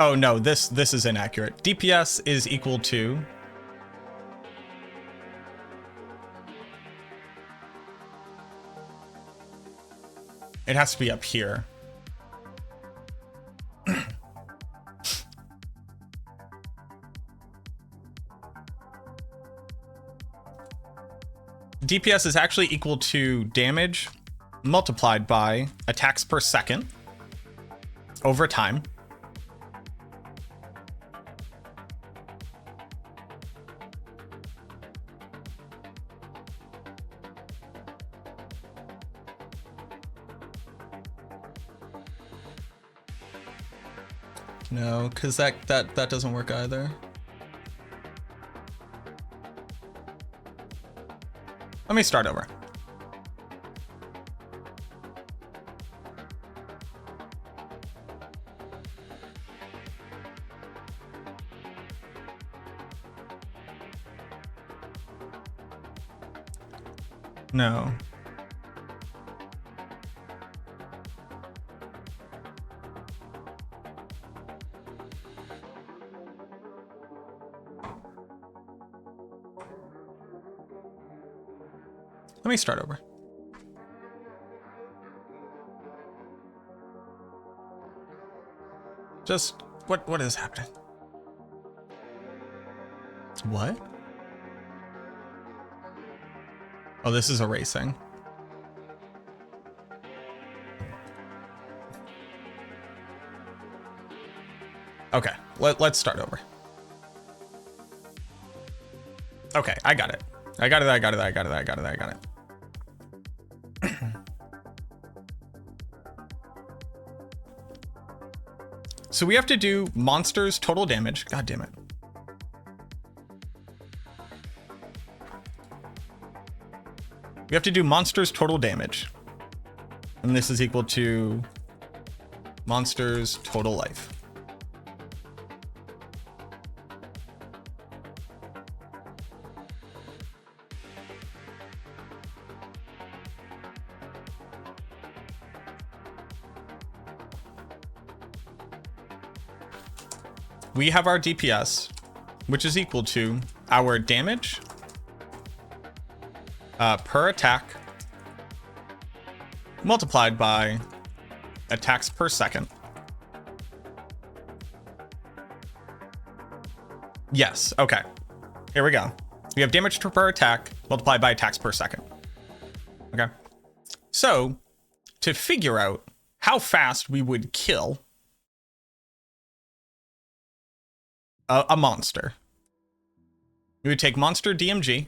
Oh no, this is inaccurate. DPS is equal to it has to be up here. DPS is actually equal to damage multiplied by attacks per second over time. No, because that doesn't work either. Let me start over. No. Let me start over. Just what is happening? What? Oh, this is erasing. Okay, let's start over. Okay, I got it. I got it. So we have to do monsters total damage. God damn it. We have to do monsters total damage. And this is equal to monsters total life. We have our DPS, which is equal to our damage per attack multiplied by attacks per second. Yes, okay. Here we go. We have damage per attack multiplied by attacks per second. Okay. So, to figure out how fast we would kill a monster, we would take monster DMG.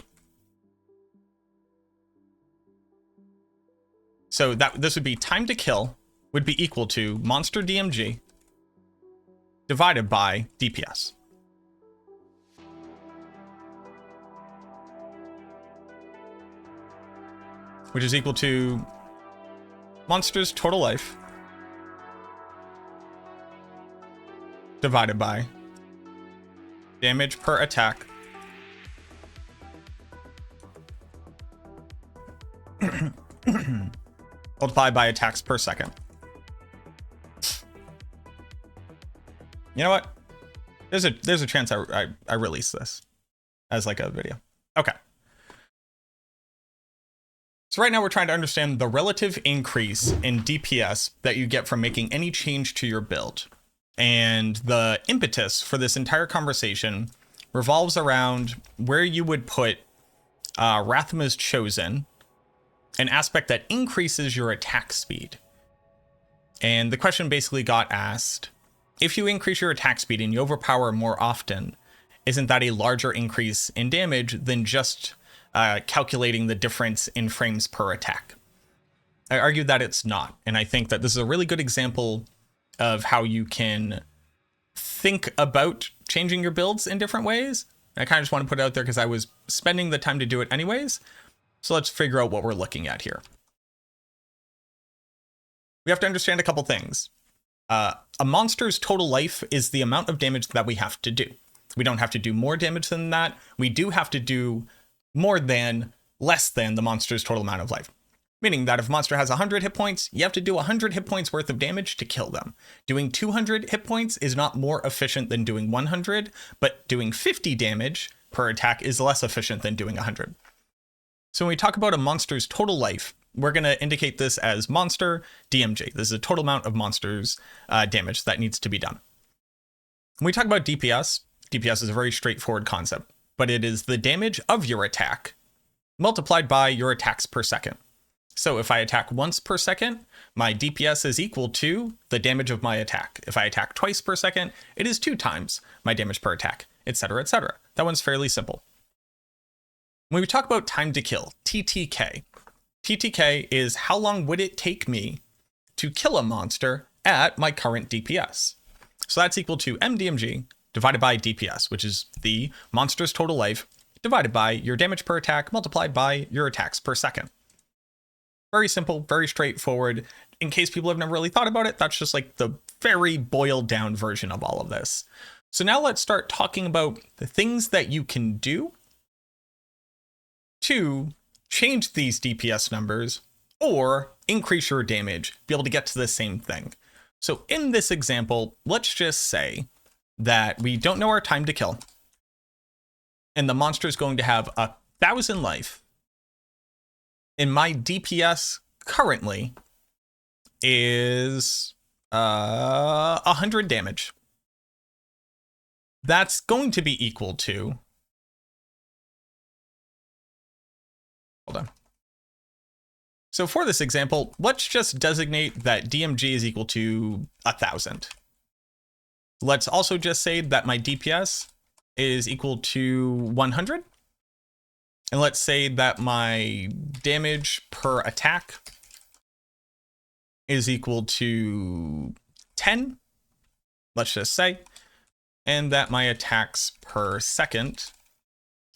So this would be time to kill would be equal to monster DMG divided by DPS. Which is equal to monster's total life divided by damage per attack multiplied by attacks per second. You know what? There's a chance I release this as like a video. Okay. So right now we're trying to understand the relative increase in DPS that you get from making any change to your build. And the impetus for this entire conversation revolves around where you would put Rathma's Chosen, an aspect that increases your attack speed. And the question basically got asked, if you increase your attack speed and you overpower more often, isn't that a larger increase in damage than just calculating the difference in frames per attack? I argue that it's not. And I think that this is a really good example of how you can think about changing your builds in different ways. I kind of just want to put it out there because I was spending the time to do it anyways. So let's figure out what we're looking at here. We have to understand a couple things. A monster's total life is the amount of damage that we have to do. We don't have to do more damage than that. We do have to do more than less than the monster's total amount of life. Meaning that if a monster has 100 hit points, you have to do 100 hit points worth of damage to kill them. Doing 200 hit points is not more efficient than doing 100, but doing 50 damage per attack is less efficient than doing 100. So when we talk about a monster's total life, we're going to indicate this as monster DMG. This is a total amount of monster's damage that needs to be done. When we talk about DPS, DPS is a very straightforward concept, but it is the damage of your attack multiplied by your attacks per second. So if I attack once per second, my DPS is equal to the damage of my attack. If I attack twice per second, it is 2 times my damage per attack, etc., etc. That one's fairly simple. When we talk about time to kill, TTK, TTK is how long would it take me to kill a monster at my current DPS. So that's equal to MDMG divided by DPS, which is the monster's total life divided by your damage per attack multiplied by your attacks per second. Very simple, very straightforward. In case people have never really thought about it, that's just like the very boiled down version of all of this. So now let's start talking about the things that you can do to change these DPS numbers or increase your damage, be able to get to the same thing. So in this example, let's just say that we don't know our time to kill, and the monster is going to have 1,000 life, and my DPS currently is 100 damage. That's going to be equal to, hold on. So for this example, let's just designate that DMG is equal to 1,000. Let's also just say that my DPS is equal to 100. And let's say that my damage per attack is equal to 10. Let's just say. And that my attacks per second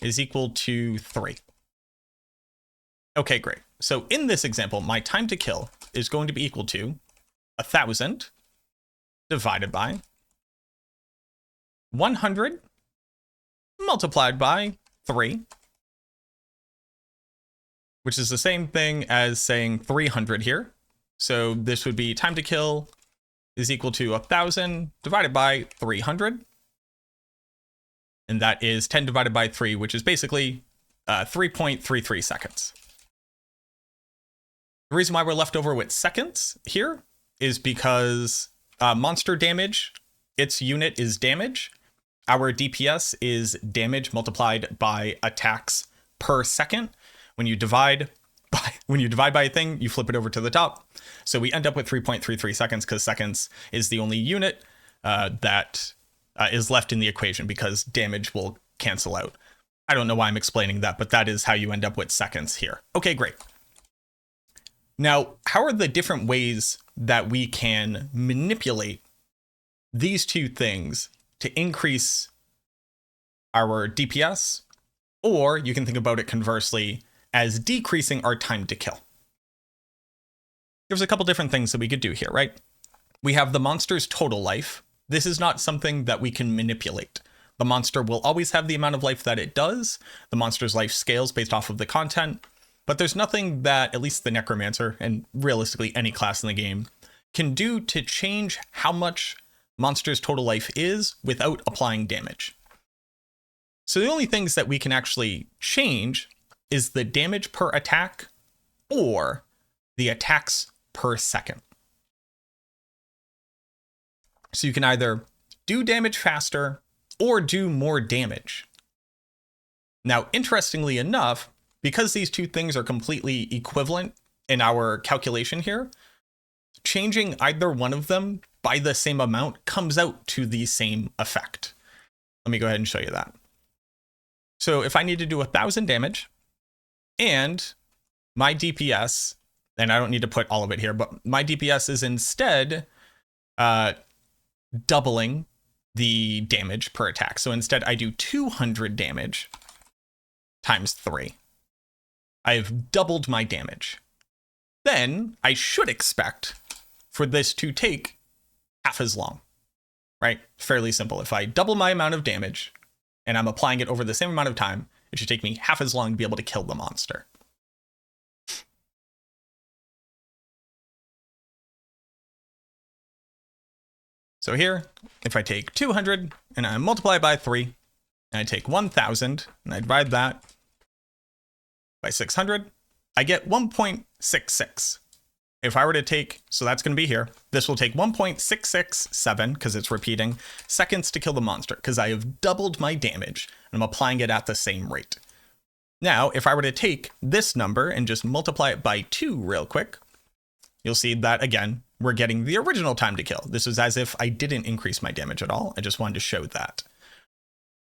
is equal to 3. Okay, great. So in this example, my time to kill is going to be equal to 1,000 divided by 100 multiplied by 3, which is the same thing as saying 300 here. So this would be time to kill is equal to 1,000 divided by 300. And that is 10 divided by 3, which is basically 3.33 seconds. The reason why we're left over with seconds here is because monster damage, its unit is damage. Our DPS is damage multiplied by attacks per second. When you divide by a thing, you flip it over to the top. So we end up with 3.33 seconds because seconds is the only unit that is left in the equation because damage will cancel out. I don't know why I'm explaining that, but that is how you end up with seconds here. Okay, great. Now, how are the different ways that we can manipulate these two things to increase our DPS? Or you can think about it conversely as decreasing our time to kill. There's a couple different things that we could do here, right? We have the monster's total life. This is not something that we can manipulate. The monster will always have the amount of life that it does. The monster's life scales based off of the content. But there's nothing that at least the Necromancer, and realistically any class in the game, can do to change how much monster's total life is without applying damage. So the only things that we can actually change is the damage per attack or the attacks per second. So you can either do damage faster or do more damage. Now, interestingly enough, because these two things are completely equivalent in our calculation here, changing either one of them by the same amount comes out to the same effect. Let me go ahead and show you that. So if I need to do 1,000 damage and my DPS, and I don't need to put all of it here, but my DPS is instead doubling the damage per attack. So instead I do 200 damage times 3. I've doubled my damage. Then I should expect for this to take half as long, right? Fairly simple. If I double my amount of damage and I'm applying it over the same amount of time, it should take me half as long to be able to kill the monster. So here, if I take 200 and I multiply it by 3, and I take 1,000 and I divide that by 600, I get 1.66. If I were to take, so that's going to be here, this will take 1.667, because it's repeating, seconds to kill the monster, because I have doubled my damage, and I'm applying it at the same rate. Now, if I were to take this number and just multiply it by 2 real quick, you'll see that, again, we're getting the original time to kill. This is as if I didn't increase my damage at all. I just wanted to show that.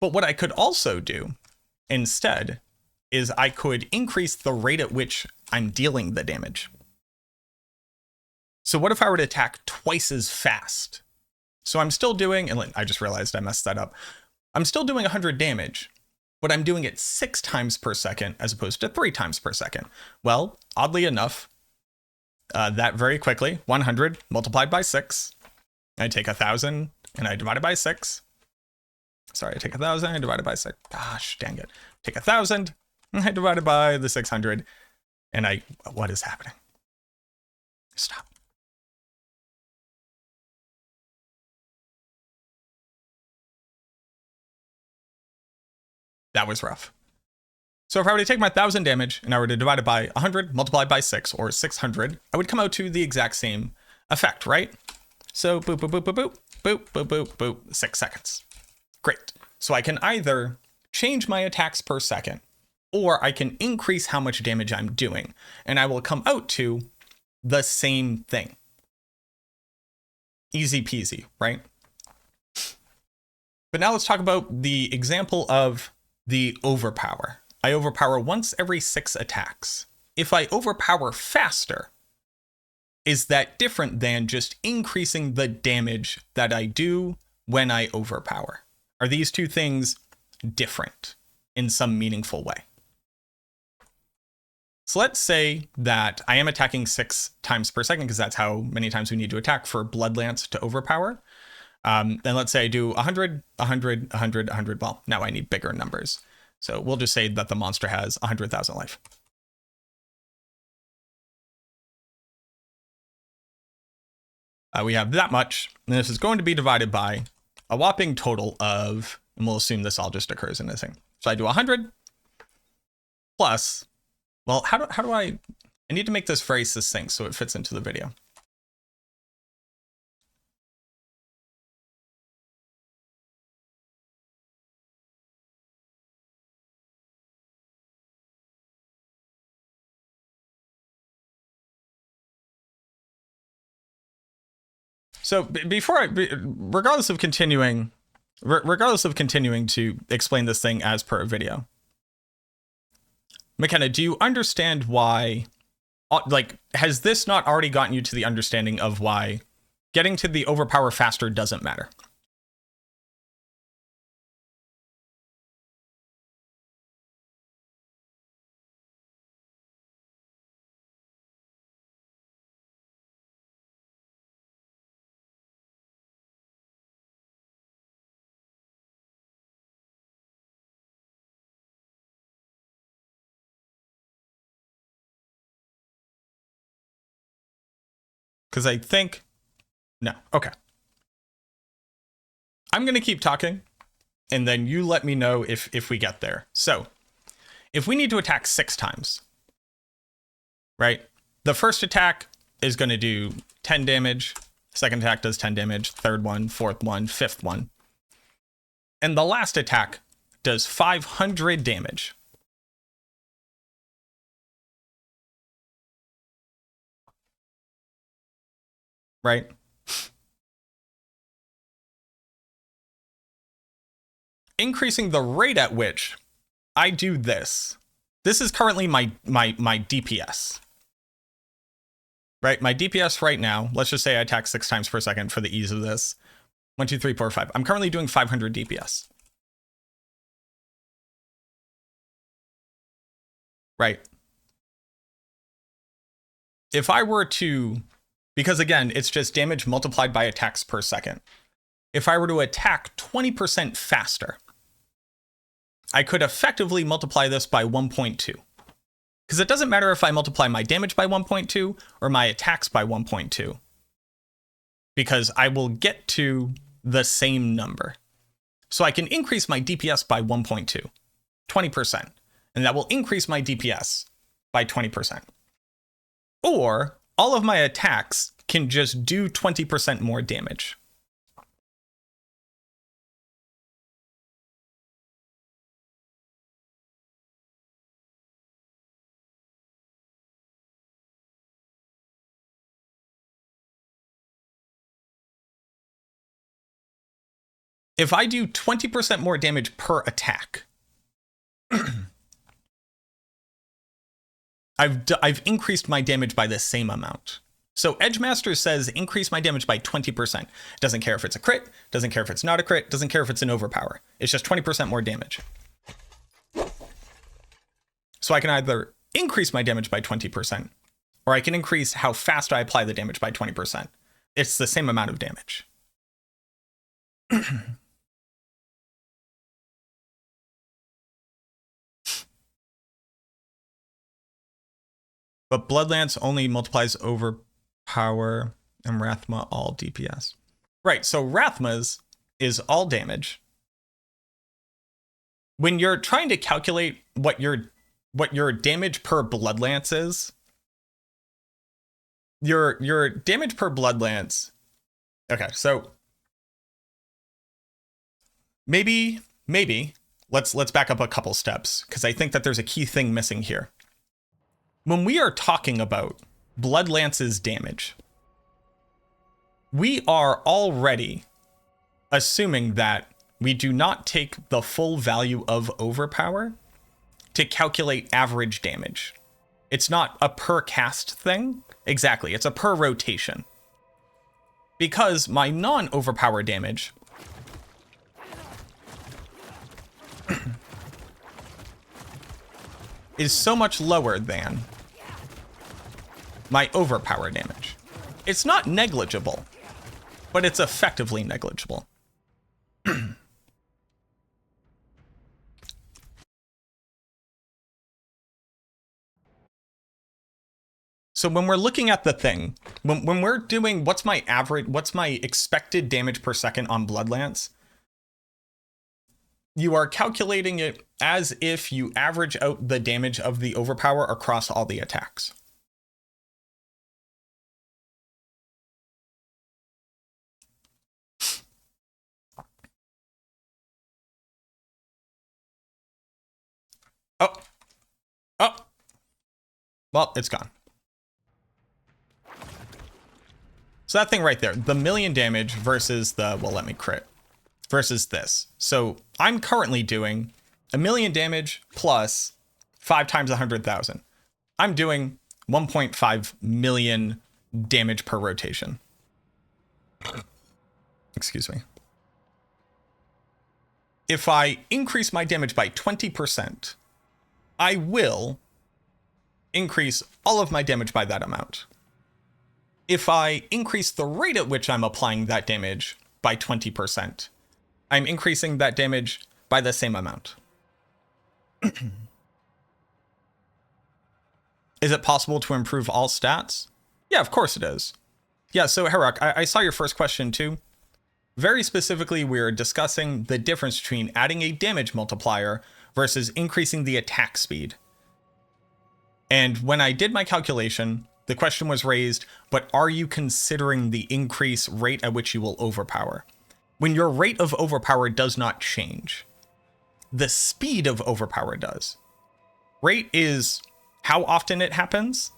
But what I could also do instead is I could increase the rate at which I'm dealing the damage. So what if I were to attack twice as fast? So I'm still doing, and I just realized I messed that up. I'm still doing 100 damage, but I'm doing it 6 times per second as opposed to 3 times per second. Well, oddly enough, that very quickly, 100 multiplied by 6, I take 1,000 and I divide it by 6. Sorry, I take 1,000 and divide it by 6. Gosh, dang it. Take 1,000 and I divide it by the 600. And what is happening? Stop. That was rough. So if I were to take my 1,000 damage and I were to divide it by 100 multiplied by 6, or 600, I would come out to the exact same effect, right? So boop, boop, boop, boop, boop, boop, boop, boop, boop, 6 seconds. Great. So I can either change my attacks per second, or I can increase how much damage I'm doing, and I will come out to the same thing. Easy peasy, right? But now let's talk about the example of the overpower. I overpower once every 6 attacks. If I overpower faster, is that different than just increasing the damage that I do when I overpower? Are these two things different in some meaningful way? So let's say that I am attacking 6 times per second, because that's how many times we need to attack for Bloodlance to overpower. And let's say I do 100, 100, 100, 100. Well, now I need bigger numbers. So we'll just say that the monster has 100,000 life. We have that much, and this is going to be divided by a whopping total of, and we'll assume this all just occurs in this thing. So I do 100 plus, well, how do I need to make this very succinct so it fits into the video. So regardless of continuing to explain this thing as per a video, McKenna, do you understand why, has this not already gotten you to the understanding of why getting to the overpower faster doesn't matter? Because I think, no, okay. I'm going to keep talking, and then you let me know if we get there. So, if we need to attack 6 times, right? The first attack is going to do 10 damage. Second attack does 10 damage. Third one, fourth one, fifth one. And the last attack does 500 damage. Right? Increasing the rate at which I do this. This is currently my DPS. Right? My DPS right now, let's just say I attack 6 times per second for the ease of this. 1, 2, 3, 4, 5. I'm currently doing 500 DPS. Right? If I were to, because again, it's just damage multiplied by attacks per second. If I were to attack 20% faster, I could effectively multiply this by 1.2. Because it doesn't matter if I multiply my damage by 1.2 or my attacks by 1.2. because I will get to the same number. So I can increase my DPS by 1.2, 20%, and that will increase my DPS by 20%. Or all of my attacks can just do 20% more damage. If I do 20% more damage per attack, I've increased my damage by the same amount. So Edgemaster says increase my damage by 20%. Doesn't care if it's a crit, doesn't care if it's not a crit, doesn't care if it's an overpower. It's just 20% more damage. So I can either increase my damage by 20%, or I can increase how fast I apply the damage by 20%. It's the same amount of damage. But Bloodlance only multiplies overpower and Rathma all DPS. Right, so Rathma's is all damage. When you're trying to calculate what your damage per Bloodlance is, your damage per Bloodlance. Okay, so maybe let's back up a couple steps, because I think that there's a key thing missing here. When we are talking about Bloodlance's damage, we are already assuming that we do not take the full value of overpower to calculate average damage. It's not a per cast thing. Exactly, it's a per rotation. Because my non-overpower damage is so much lower than my overpower damage. It's not negligible, but it's effectively negligible. So when we're looking at the thing, when we're doing what's my expected damage per second on Bloodlance, you are calculating it as if you average out the damage of the overpower across all the attacks. Oh, well, it's gone. So that thing right there, the million damage versus the, well, let me crit, versus this. So I'm currently doing 1,000,000 damage plus 5 times 100,000. I'm doing 1.5 million damage per rotation. Excuse me. If I increase my damage by 20%, I will increase all of my damage by that amount. If I increase the rate at which I'm applying that damage by 20%, I'm increasing that damage by the same amount. Is it possible to improve all stats? Yeah, of course it is. Yeah, so Herak, I saw your first question too. Very specifically, we're discussing the difference between adding a damage multiplier versus increasing the attack speed. And when I did my calculation, the question was raised, but are you considering the increase rate at which you will overpower? When your rate of overpower does not change, the speed of overpower does. Rate is how often it happens.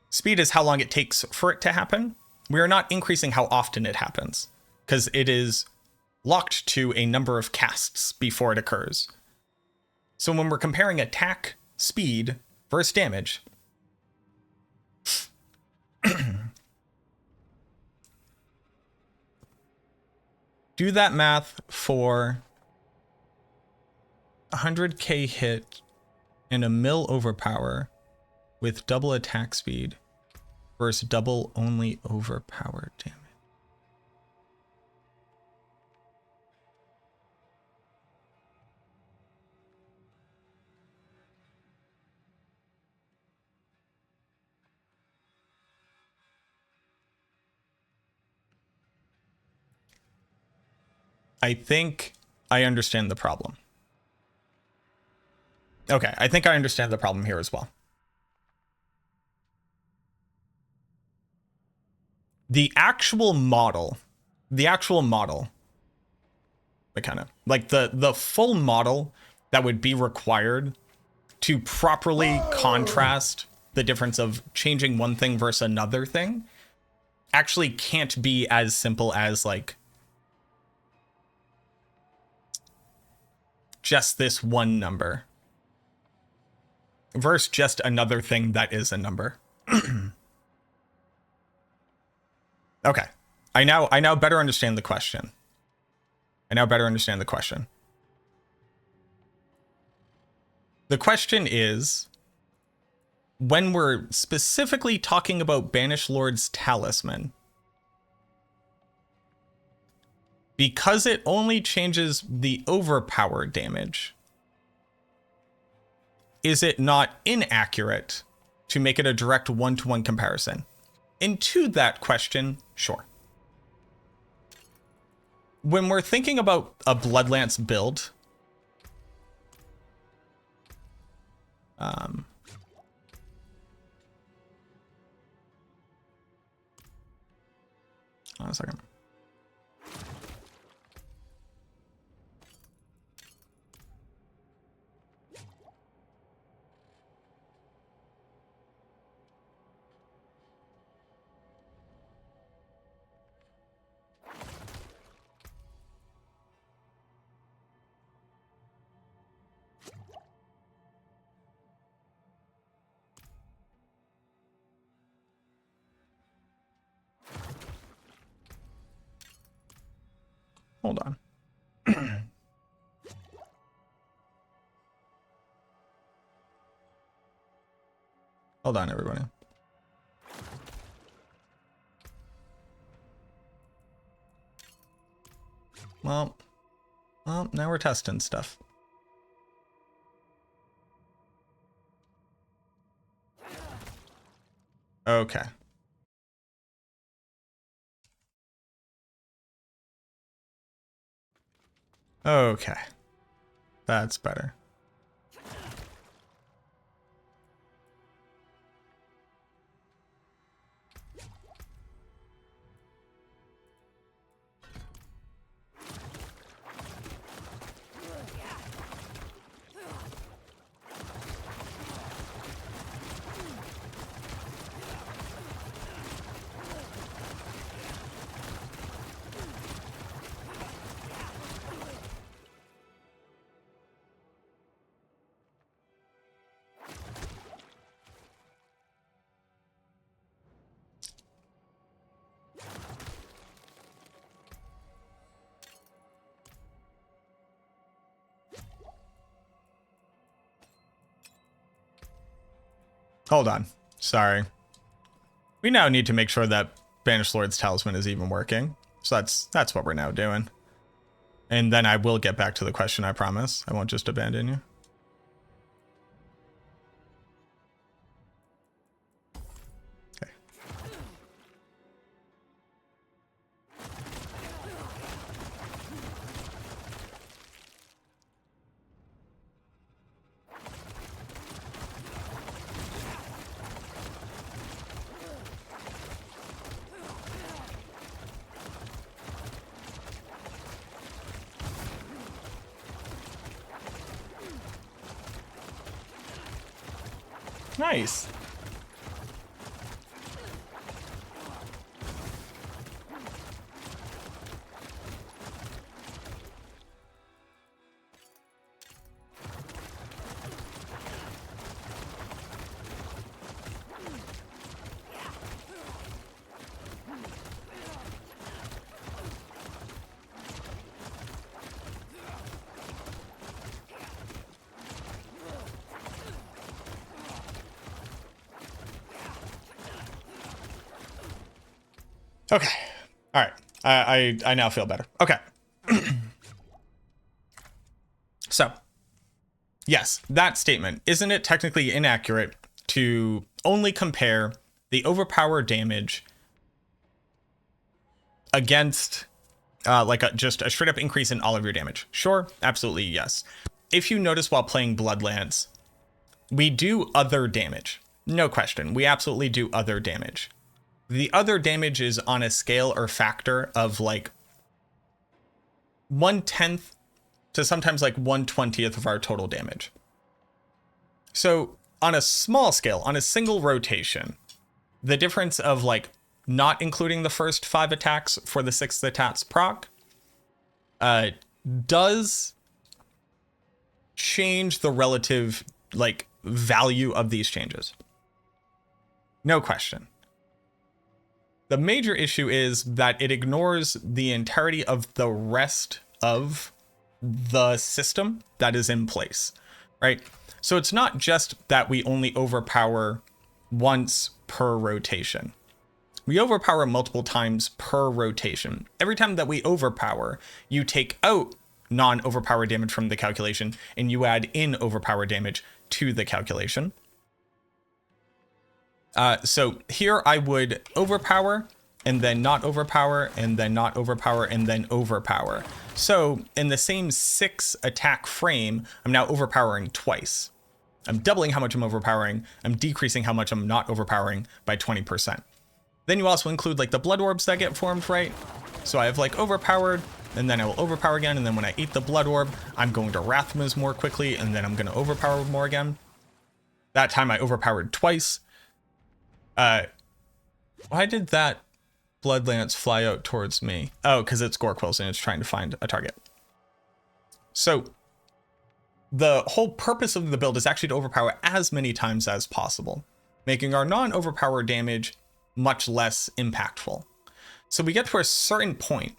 Speed is how long it takes for it to happen. We are not increasing how often it happens, because it is locked to a number of casts before it occurs. So when we're comparing attack speed versus damage, do that math for 100k hit and a mil overpower with double attack speed versus double only overpower damage. I think I understand the problem. Okay, I think I understand the problem here as well. The actual model, like the full model that would be required to properly contrast the difference of changing one thing versus another thing actually can't be as simple as like just this one number versus just another thing that is a number. Okay. I now better understand the question. The question is, when we're specifically talking about Banishlord's Talisman, because it only changes the overpower damage, is it not inaccurate to make it a direct one-to-one comparison? And to that question, sure. When we're thinking about a Bloodlance build, hold on a second. Hold on. Hold on, everybody. Well, now we're testing stuff. Okay. Okay. That's better. Hold on. Sorry. We now need to make sure that Banishlord's Talisman is even working. So that's what we're now doing. And then I will get back to the question, I promise. I won't just abandon you. Okay. Nice. Okay. All right. I now feel better. Okay. So, yes, that statement. Isn't it technically inaccurate to only compare the overpower damage against just a straight up increase in all of your damage? Sure, absolutely yes. If you notice while playing Bloodlance, we do other damage. No question, we absolutely do other damage. The other damage is on a scale or factor of like 1/10 to sometimes like 1/20 of our total damage. So on a small scale, on a single rotation, the difference of like not including the first 5 attacks for the 6th attack's proc does change the relative like value of these changes. No question. The major issue is that it ignores the entirety of the rest of the system that is in place, right? So it's not just that we only overpower once per rotation. We overpower multiple times per rotation. Every time that we overpower, you take out non-overpower damage from the calculation and you add in overpower damage to the calculation. So here I would overpower and then not overpower and then not overpower and then overpower. So in the same 6 attack frame, I'm now overpowering twice. I'm doubling how much I'm overpowering. I'm decreasing how much I'm not overpowering by 20%. Then you also include like the blood orbs that get formed, right? So I have like overpowered and then I will overpower again. And then when I eat the blood orb, I'm going to Rathmas more quickly and then I'm going to overpower more again. That time I overpowered twice. Why did that Bloodlance fly out towards me? Oh, because it's Gorquils and it's trying to find a target. So the whole purpose of the build is actually to overpower as many times as possible, making our non-overpower damage much less impactful. So we get to a certain point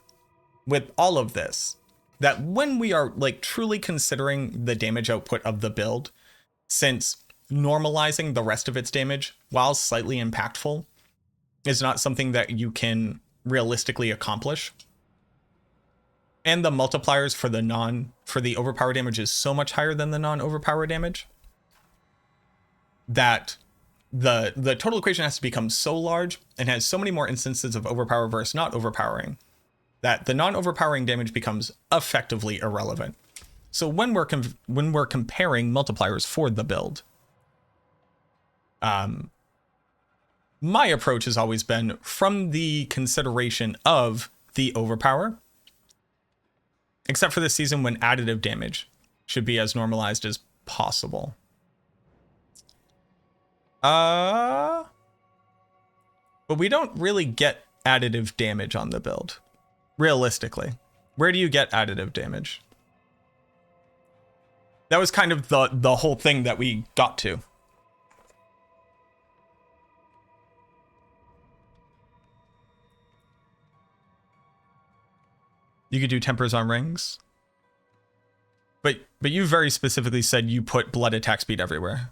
with all of this that when we are like truly considering the damage output of the build, since normalizing the rest of its damage while slightly impactful is not something that you can realistically accomplish. And the multipliers for the overpower damage is so much higher than the non-overpower damage that the total equation has to become so large and has so many more instances of overpower versus not overpowering that the non-overpowering damage becomes effectively irrelevant. So when we're comparing multipliers for the build, my approach has always been from the consideration of the overpower, except for this season when additive damage should be as normalized as possible. But we don't really get additive damage on the build, realistically. Where do you get additive damage? That was kind of the whole thing that we got to. You could do tempers on rings. But you very specifically said you put blood attack speed everywhere.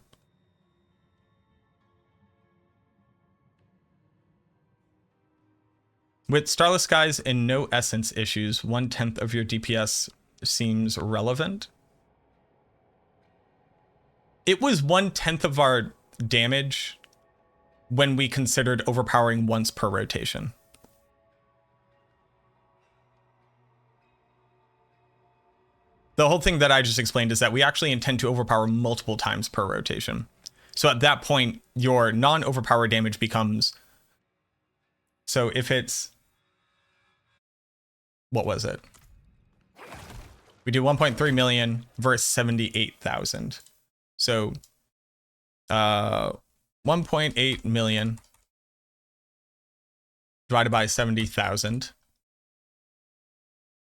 With Starless Skies and no essence issues, 1/10 of your DPS seems relevant. It was 1/10 of our damage when we considered overpowering once per rotation. The whole thing that I just explained is that we actually intend to overpower multiple times per rotation. So at that point, your non-overpower damage becomes... So if it's... What was it? We do 1.3 million versus 78,000. So 1.8 million divided by 70,000.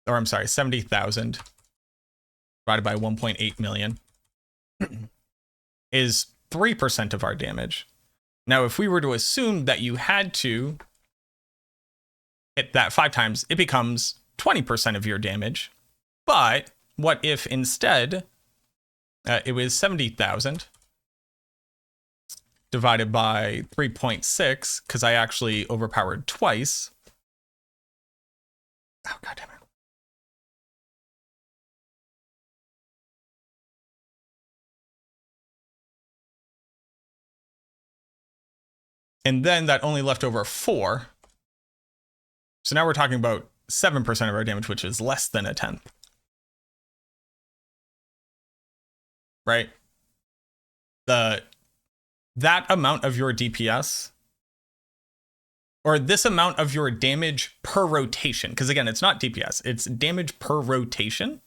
Or I'm sorry, 70,000 divided by 1.8 million is 3% of our damage. Now, if we were to assume that you had to hit that 5 times, it becomes 20% of your damage. But what if instead it was 70,000 divided by 3.6, because I actually overpowered twice. Oh, God damn it. And then that only left over 4. So now we're talking about 7% of our damage, which is less than a tenth. Right? That amount of your DPS, or this amount of your damage per rotation, because again, it's not DPS, it's damage per rotation.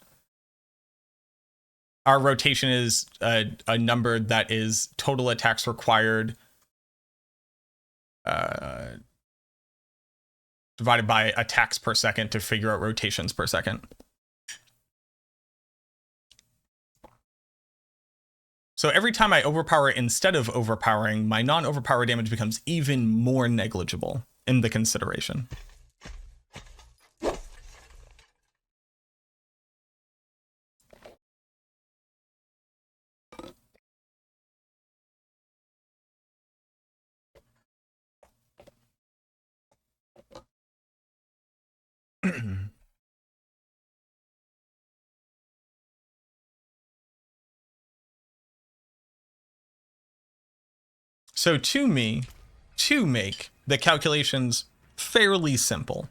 Our rotation is a number that is total attacks required divided by attacks per second to figure out rotations per second. So every time I overpower instead of overpowering, my non-overpower damage becomes even more negligible in the consideration. So to me, to make the calculations fairly simple,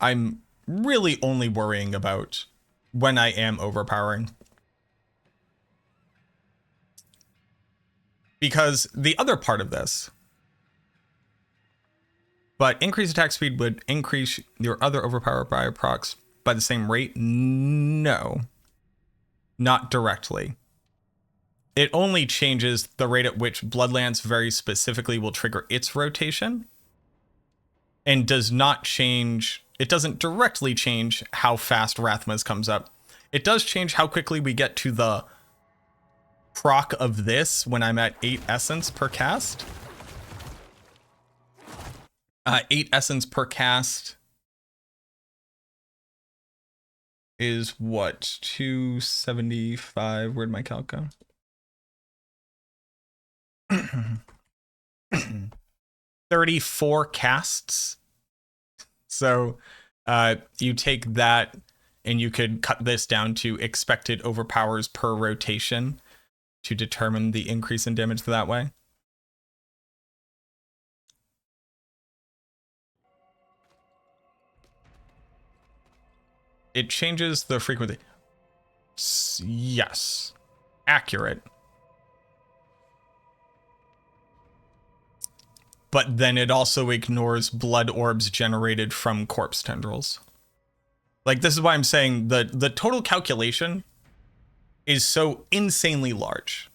I'm really only worrying about when I am overpowering. Because the other part of this, but increased attack speed would increase your other overpower by procs by the same rate? No, not directly. It only changes the rate at which Bloodlance very specifically will trigger its rotation, and does not change, it doesn't directly change how fast Rathma's comes up. It does change how quickly we get to the proc of this when I'm at 8 essence per cast. 8 essence per cast is what? 275. Where'd my calc go? 34 casts. So you take that and you could cut this down to expected overpowers per rotation to determine the increase in damage that way. It changes the frequency. Yes. Accurate. But then it also ignores blood orbs generated from corpse tendrils. Like, this is why I'm saying the total calculation is so insanely large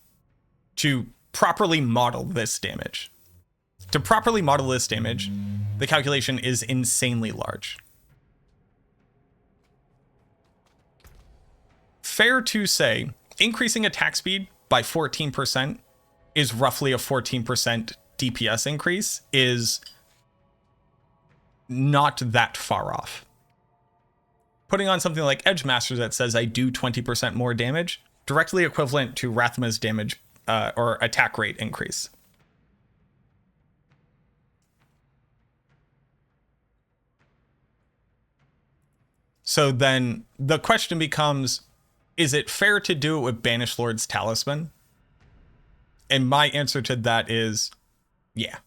to properly model this damage. To properly model this damage, the calculation is insanely large. Fair to say, increasing attack speed by 14% is roughly a 14% DPS increase, is not that far off. Putting on something like Edgemasters that says I do 20% more damage, directly equivalent to Rathma's damage or attack rate increase. So then the question becomes, is it fair to do it with Banishlord's Talisman? And my answer to that is, yeah,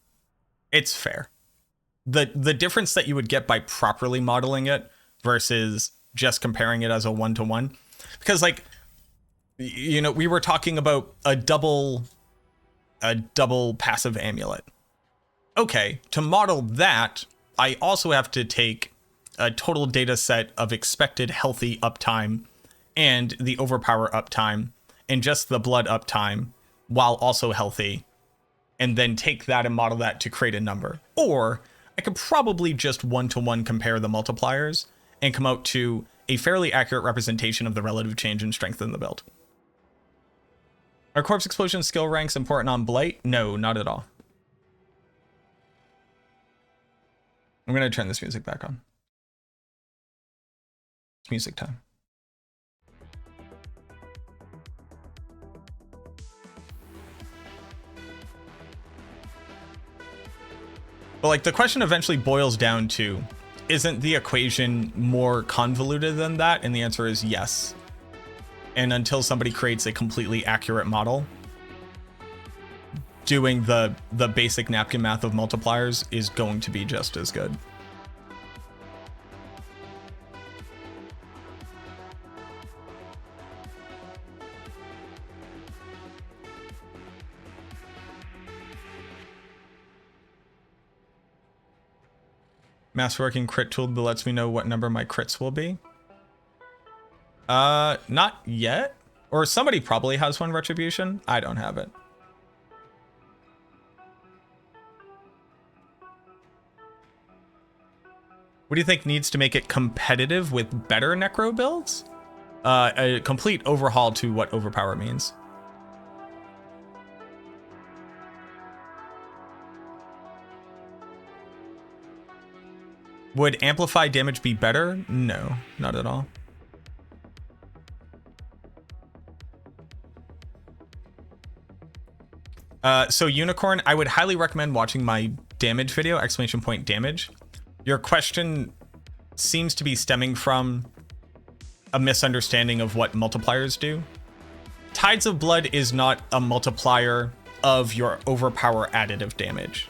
it's fair. The difference that you would get by properly modeling it versus just comparing it as a one-to-one, because, like, you know, we were talking about a double passive amulet. Okay, to model that, I also have to take a total data set of expected healthy uptime and the overpower uptime and just the blood uptime while also healthy, and then take that and model that to create a number. Or I could probably just one-to-one compare the multipliers and come out to a fairly accurate representation of the relative change in strength in the build. Are Corpse Explosion skill ranks important on Blight? No, not at all. I'm going to turn this music back on. It's music time. But, like, the question eventually boils down to, isn't the equation more convoluted than that? And the answer is yes. And until somebody creates a completely accurate model, doing the basic napkin math of multipliers is going to be just as good. Masterworking crit tool that lets me know what number my crits will be. Not yet. Or somebody probably has one, Retribution. I don't have it. What do you think needs to make it competitive with better Necro builds? A complete overhaul to what overpower means. Would amplify damage be better? No, not at all. So Unicorn, I would highly recommend watching my damage video, exclamation point damage. Your question seems to be stemming from a misunderstanding of what multipliers do. Tides of Blood is not a multiplier of your overpower additive damage.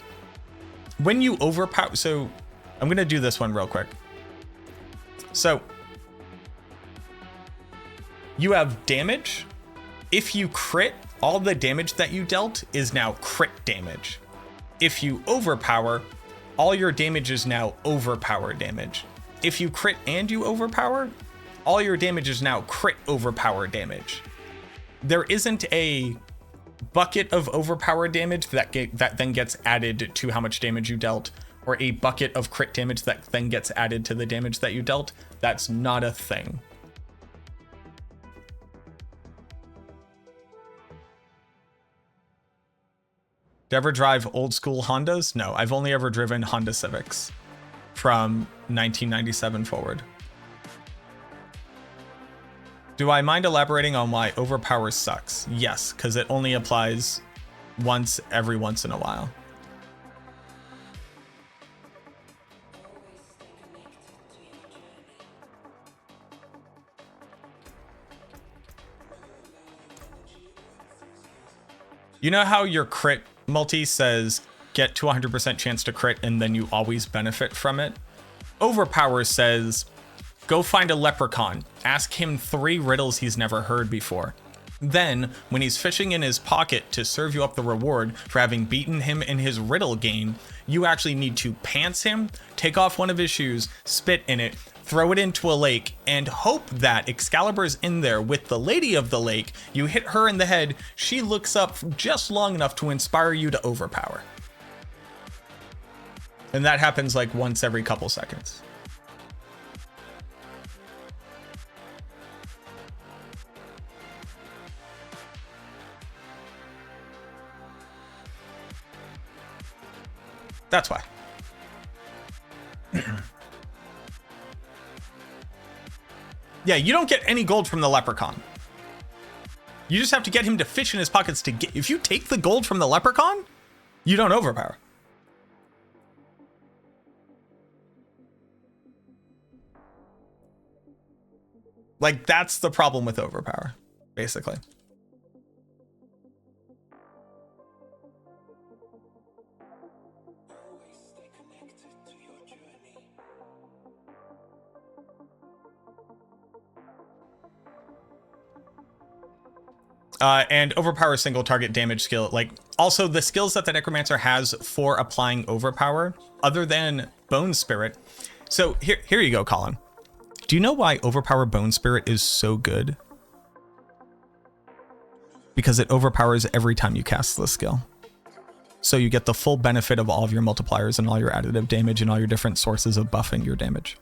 When you overpower, so I'm gonna do this one real quick. So you have damage. If you crit, all the damage that you dealt is now crit damage. If you overpower, all your damage is now overpower damage. If you crit and you overpower, all your damage is now crit overpower damage. There isn't a bucket of overpower damage that then gets added to how much damage you dealt, or a bucket of crit damage that then gets added to the damage that you dealt. That's not a thing. Do you ever drive old school Hondas? No, I've only ever driven Honda Civics from 1997 forward. Do I mind elaborating on why overpower sucks? Yes, because it only applies every once in a while. You know how your crit multi says get to 100% chance to crit and then you always benefit from it? Overpower says go find a leprechaun, ask him 3 riddles he's never heard before. Then, when he's fishing in his pocket to serve you up the reward for having beaten him in his riddle game, you actually need to pants him, take off one of his shoes, spit in it, throw it into a lake, and hope that Excalibur's in there with the lady of the lake. You hit her in the head, she looks up just long enough to inspire you to overpower. And that happens like once every couple seconds. That's why. Yeah, you don't get any gold from the leprechaun. You just have to get him to fish in his pockets to get. If you take the gold from the leprechaun, you don't overpower. Like, that's the problem with overpower, basically. And overpower single target damage skill. Like, also the skills that the Necromancer has for applying overpower, other than Bone Spirit. So here you go, Colin. Do you know why overpower Bone Spirit is so good? Because it overpowers every time you cast the skill. So you get the full benefit of all of your multipliers and all your additive damage and all your different sources of buffing your damage.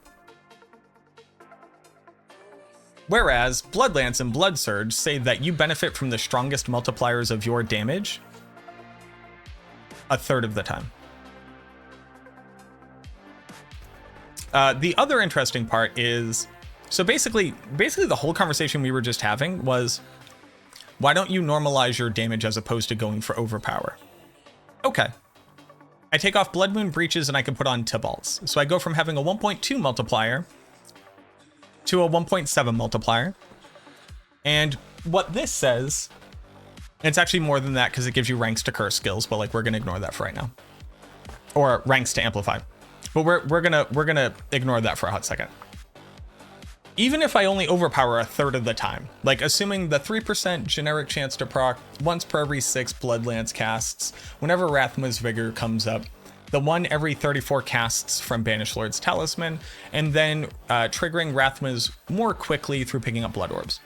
Whereas Bloodlance and Blood Surge say that you benefit from the strongest multipliers of your damage a third of the time. The other interesting part is, so basically the whole conversation we were just having was, why don't you normalize your damage as opposed to going for overpower? Okay. I take off Blood Moon Breaches and I can put on Tibalt's. So I go from having a 1.2 multiplier to a 1.7 multiplier. And what this says, and it's actually more than that because it gives you ranks to curse skills, but like we're gonna ignore that for right now. Or ranks to amplify. But we're gonna ignore that for a hot second. Even if I only overpower a third of the time, like assuming the 3% generic chance to proc once per every 6 Bloodlance casts, whenever Rathma's Vigor comes up, the 1 every 34 casts from Banishlord's Talisman, and then triggering Rathma's more quickly through picking up Blood Orbs.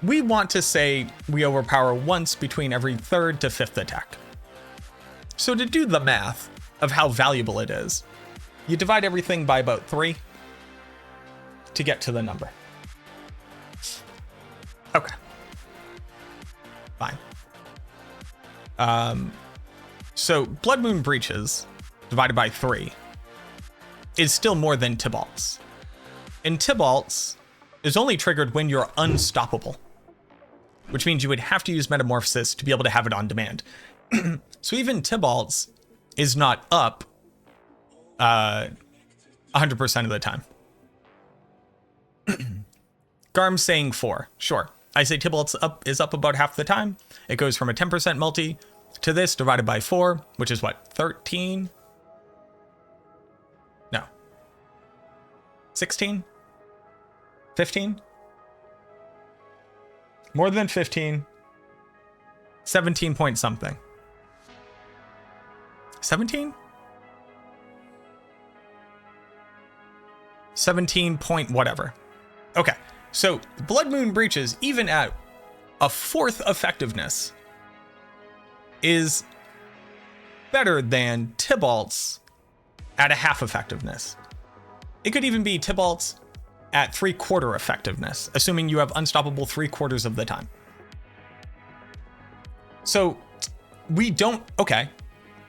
We want to say we overpower once between every 3rd to 5th attack. So to do the math of how valuable it is, you divide everything by about 3 to get to the number. Okay. Fine. So Blood Moon Breaches divided by 3 is still more than Tibalt's. And Tibalt's is only triggered when you're unstoppable, which means you would have to use Metamorphosis to be able to have it on demand. So even Tibalt's is not up 100% of the time. Garm's saying 4. Sure. I say Tibalt's is up about half the time. It goes from a 10% multi to this divided by 4, which is what, 13? No. 16? 15? More than 15. 17 point something. 17? 17 point whatever. Okay, so Blood Moon Breaches, even at a 4th effectiveness, is better than Tibalt's at a half effectiveness. It could even be Tibalt's at 3/4 effectiveness, assuming you have unstoppable 3/4 of the time. So we don't, okay.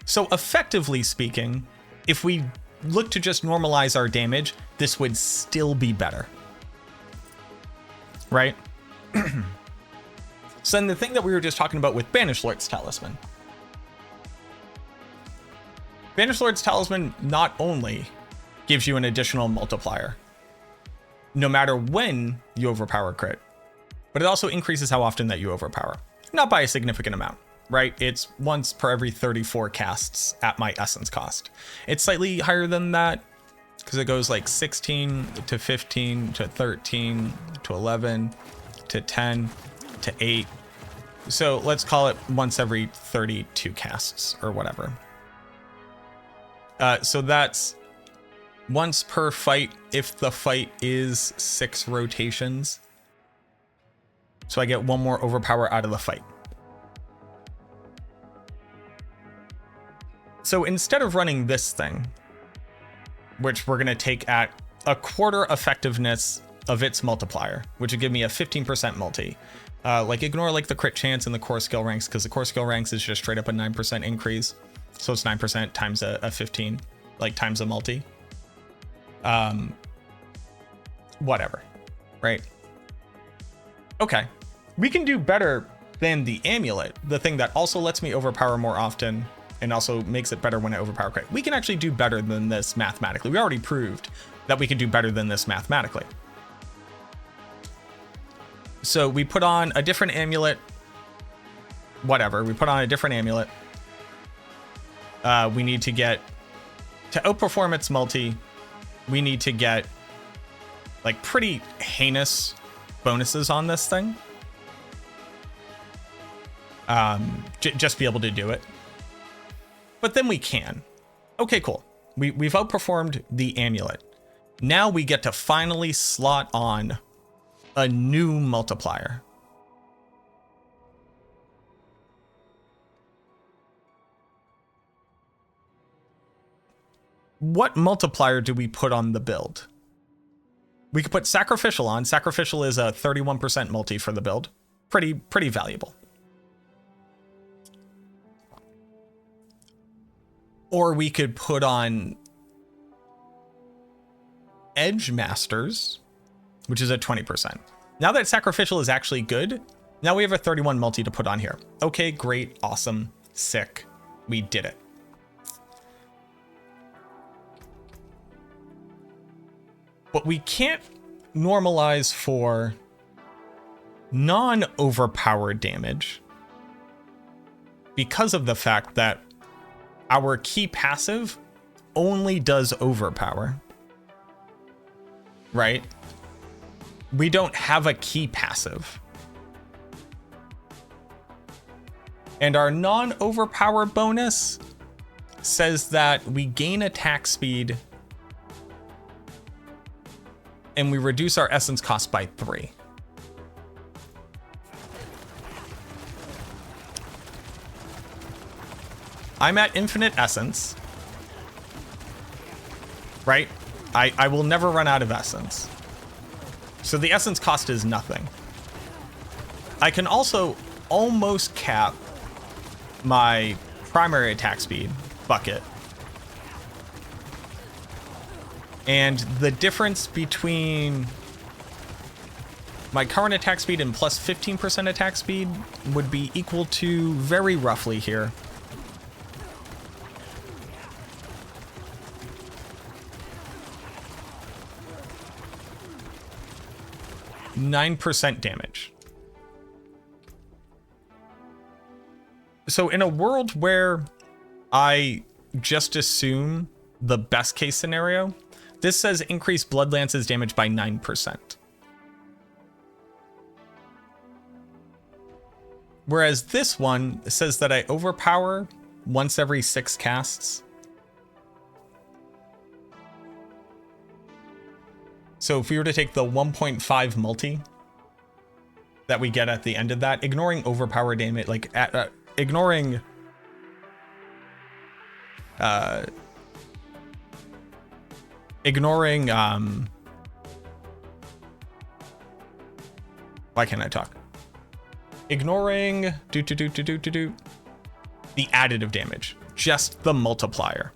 So effectively speaking, if we look to just normalize our damage, this would still be better. Right? So then the thing that we were just talking about with Banishlord's Talisman. Banishlord's Talisman not only gives you an additional multiplier, no matter when you overpower crit, but it also increases how often that you overpower. Not by a significant amount, right? It's once per every 34 casts at my essence cost. It's slightly higher than that because it goes like 16 to 15 to 13 to 11 to 10 to 8. So let's call it once every 32 casts or whatever. So that's once per fight if the fight is 6 rotations. So I get 1 more overpower out of the fight. So instead of running this thing, which we're going to take at 1/4 effectiveness of its multiplier, which would give me a 15% multi. Like ignore like the crit chance and the core skill ranks, because the core skill ranks is just straight up a 9% increase. So it's 9% times a 15, like times a multi. Whatever, right? Okay, we can do better than the amulet, the thing that also lets me overpower more often and also makes it better when I overpower crit. We can actually do better than this mathematically. We already proved that we can do better than this mathematically. So we put on a different amulet, whatever, we put on a different amulet. We need to get, to outperform its multi, we need to get like pretty heinous bonuses on this thing. Just be able to do it. But then we can. Okay, cool. We've outperformed the amulet. Now we get to finally slot on a new multiplier. What multiplier do we put on the build? We could put Sacrificial on. Sacrificial is a 31% multi for the build. Pretty valuable. Or we could put on Edge Masters, which is a 20%. Now that Sacrificial is actually good, now we have a 31 multi to put on here. Okay, great, awesome, sick. We did it. But we can't normalize for non-overpowered damage because of the fact that our key passive only does overpower, right? We don't have a key passive. And our non-overpower bonus says that we gain attack speed and we reduce our essence cost by 3. I'm at infinite essence, right? I will never run out of essence. So the essence cost is nothing. I can also almost cap my primary attack speed bucket. And the difference between my current attack speed and plus 15% attack speed would be equal to, very roughly here, 9% damage. So in a world where I just assume the best case scenario, this says increase Blood Lance's damage by 9%. Whereas this one says that I overpower once every 6 casts. So if we were to take the 1.5 multi that we get at the end of that, ignoring overpower damage, like ignoring why can't I talk? Ignoring the additive damage, just the multiplier.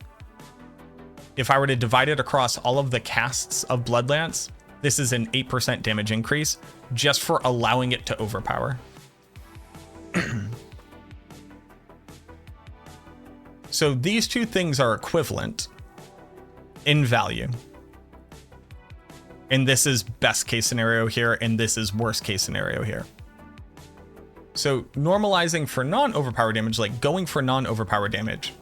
If I were to divide it across all of the casts of Bloodlance, this is an 8% damage increase just for allowing it to overpower. So these two things are equivalent in value. And this is best case scenario here, and this is worst case scenario here. So normalizing for non-overpower damage, like going for non-overpower damage,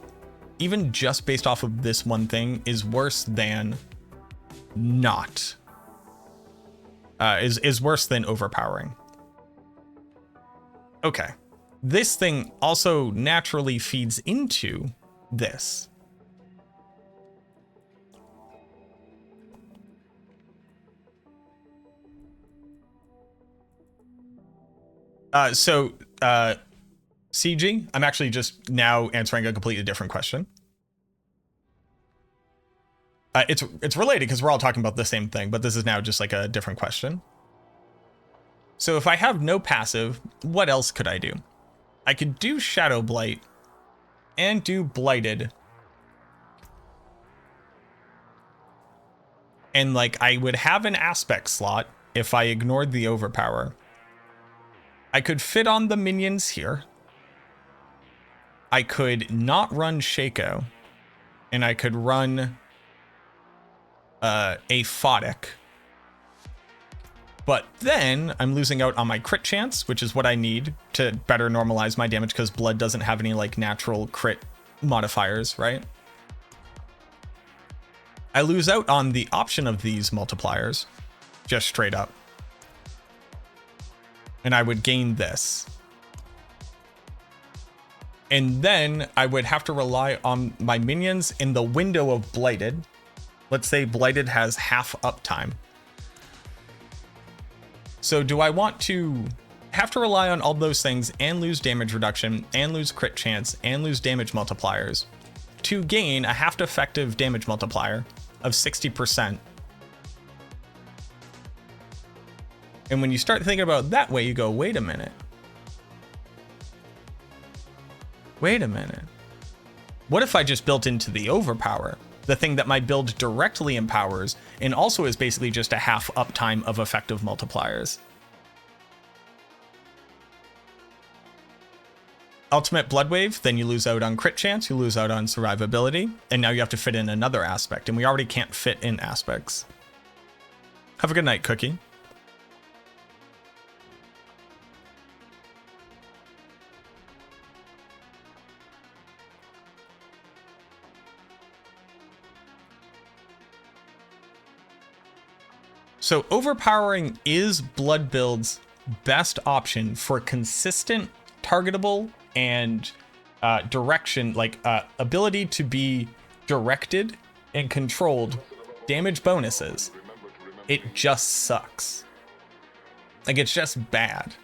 even just based off of this one thing, is worse than not. Is worse than overpowering. Okay. This thing also naturally feeds into this. CG, I'm actually just now answering a completely different question. It's related because we're all talking about the same thing, but this is now just like a different question. So if I have no passive, what else could I do? I could do Shadow Blight and do Blighted. And like I would have an aspect slot if I ignored the overpower. I could fit on the minions here. I could not run Shaco, and I could run Aphotic. But then I'm losing out on my crit chance, which is what I need to better normalize my damage because blood doesn't have any like natural crit modifiers, right? I lose out on the option of these multipliers, just straight up. And I would gain this. And then I would have to rely on my minions in the window of Blighted. Let's say Blighted has half uptime. So do I want to have to rely on all those things and lose damage reduction and lose crit chance and lose damage multipliers to gain a half effective damage multiplier of 60%? And when you start thinking about it that way, you go, wait a minute. Wait a minute. What if I just built into the overpower, the thing that my build directly empowers and also is basically just a half uptime of effective multipliers? Ultimate Blood Wave, then you lose out on crit chance, you lose out on survivability, and now you have to fit in another aspect, and we already can't fit in aspects. Have a good night, Cookie. So overpowering is Blood Build's best option for consistent, targetable, and direction, like ability to be directed and controlled damage bonuses, it just sucks. Like, it's just bad.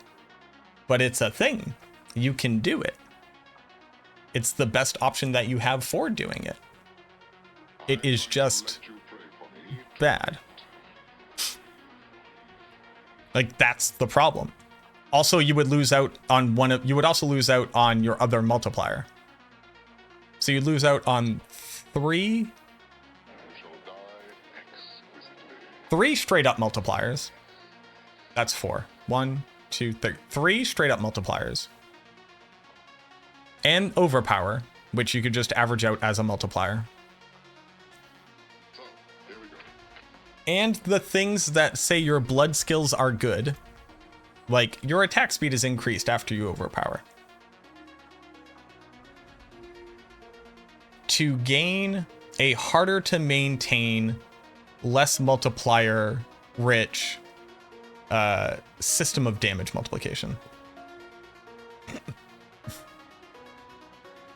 But it's a thing. You can do it. It's the best option that you have for doing it. It is just bad. Like, that's the problem. Also, you would lose out on you would also lose out on your other multiplier. So you'd lose out on three straight up multipliers. That's 4. 1, 2, 3. 3 straight up multipliers. And overpower, which you could just average out as a multiplier. And the things that say your blood skills are good, like your attack speed is increased after you overpower. To gain a harder to maintain, less multiplier rich system of damage multiplication.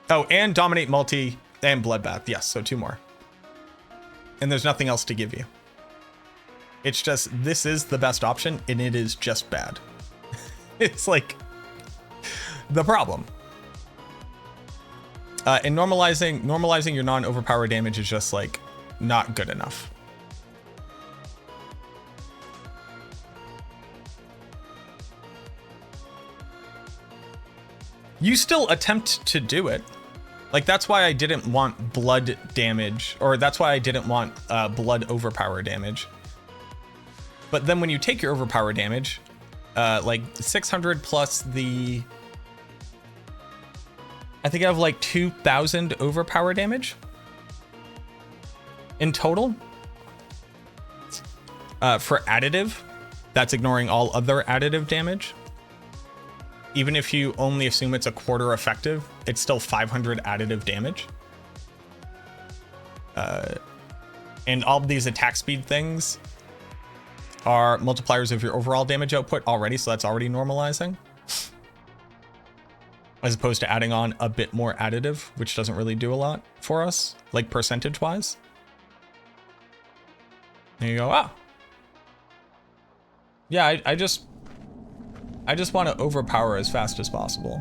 Oh, and dominate multi and bloodbath. Yes, so 2 more. And there's nothing else to give you. It's just, this is the best option, and it is just bad. It's like the problem. And normalizing your non-overpower damage is just like not good enough. You still attempt to do it. Like, that's why I didn't want blood damage, or that's why I didn't want blood overpower damage. But then when you take your overpower damage, like 600 plus the, I think I have like 2,000 overpower damage in total for additive. That's ignoring all other additive damage. Even if you only assume it's a quarter effective, it's still 500 additive damage. And all of these attack speed things are multipliers of your overall damage output already, so that's already normalizing. As opposed to adding on a bit more additive, which doesn't really do a lot for us, like percentage-wise. And you go, wow. Yeah, I just want to overpower as fast as possible.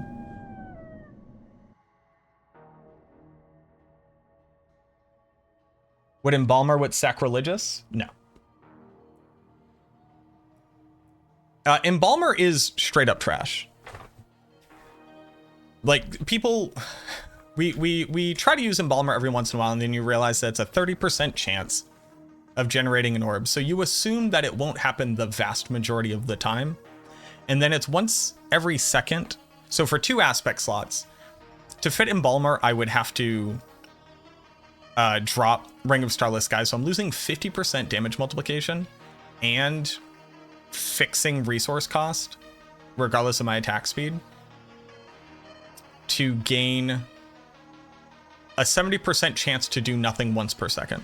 Would Embalmer what's sacrilegious? No. Embalmer is straight up trash. Like, people, we try to use Embalmer every once in a while, and then you realize that it's a 30% chance of generating an orb. So you assume that it won't happen the vast majority of the time. And then it's once every second. So for 2 aspect slots, to fit Embalmer, I would have to drop Ring of Starless Skies. So I'm losing 50% damage multiplication and fixing resource cost, regardless of my attack speed, to gain a 70% chance to do nothing once per second.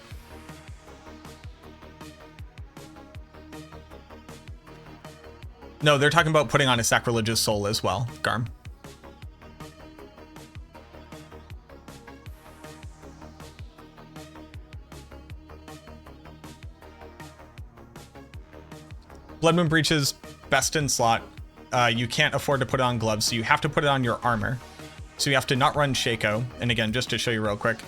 No, they're talking about putting on a sacrilegious soul as well, Garm. Blood Moon Breaches, best in slot. You can't afford to put it on gloves, so you have to put it on your armor. So you have to not run Shaco. And again, just to show you real quick,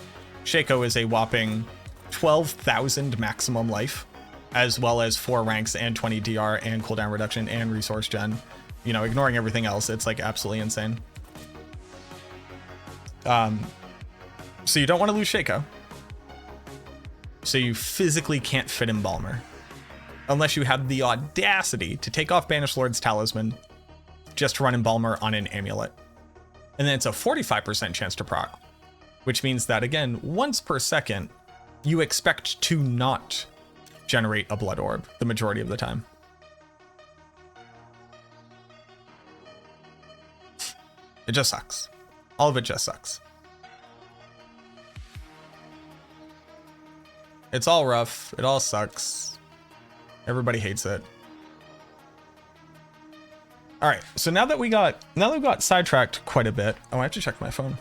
Shaco is a whopping 12,000 maximum life, as well as 4 ranks and 20 DR and cooldown reduction and resource gen. You know, ignoring everything else, it's like absolutely insane. So you don't want to lose Shaco. So you physically can't fit Embalmer. Unless you have the audacity to take off Banished Lord's Talisman just to run Embalmer on an amulet. And then it's a 45% chance to proc, which means that, again, once per second, you expect to not generate a blood orb the majority of the time. It just sucks. All of it just sucks. It's all rough. It all sucks. Everybody hates it. All right, so now that we've got sidetracked quite a bit. Oh, I have to check my phone.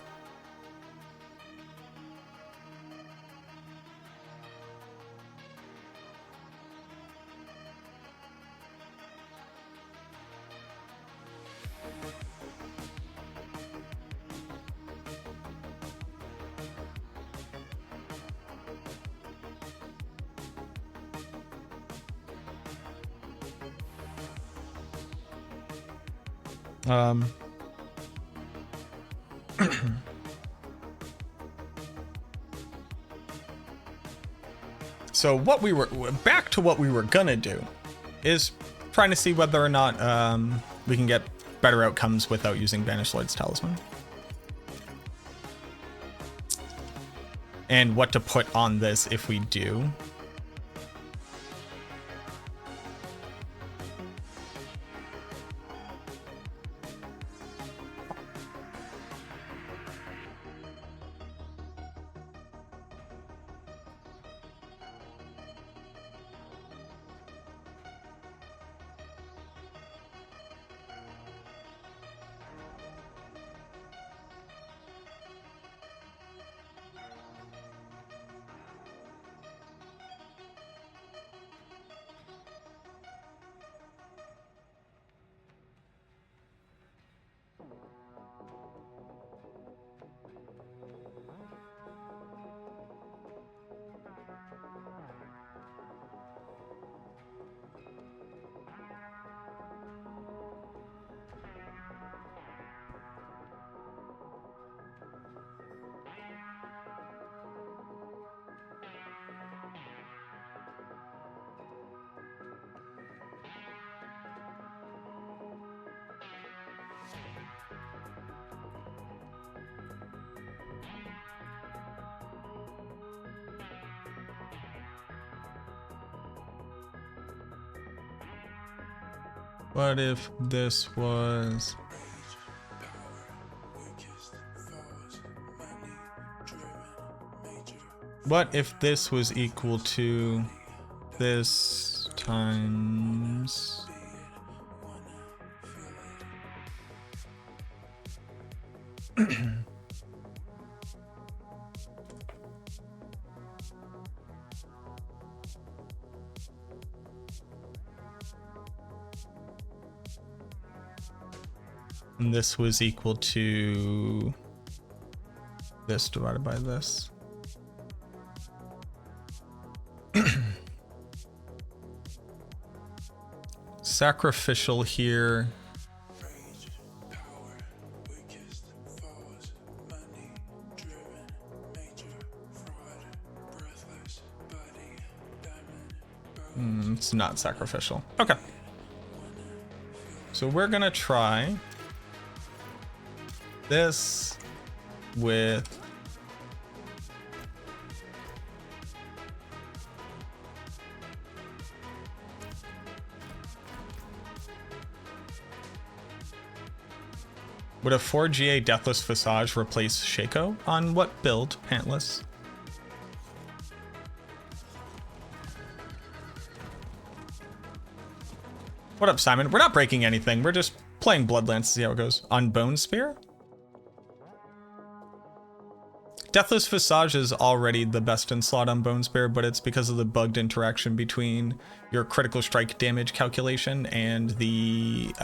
So what we were back to what we were gonna do is trying to see whether or not we can get better outcomes without using Banished Lord's Talisman, and what to put on this if we do. What if this was... What if this was equal to this times... and this was equal to this divided by this. Sacrificial here. It's not sacrificial. Okay. So we're gonna try this with would a 4GA Deathless Visage replace Shaco? On what build, Pantless? What up, Simon? We're not breaking anything. We're just playing Bloodlands to see how it goes. On Bone Spear? Deathless Visage is already the best in slot on Bone Spear, but it's because of the bugged interaction between your critical strike damage calculation and the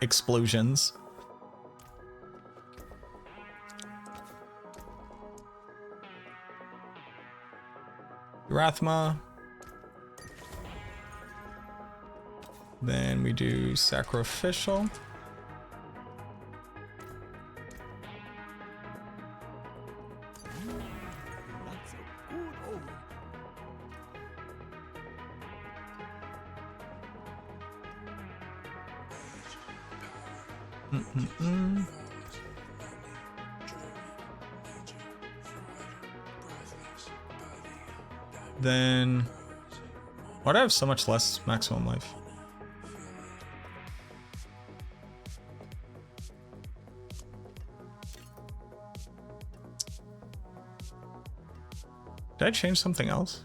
explosions. Rathma. Then we do Sacrificial. Then why do I have so much less maximum life? Did I change something else?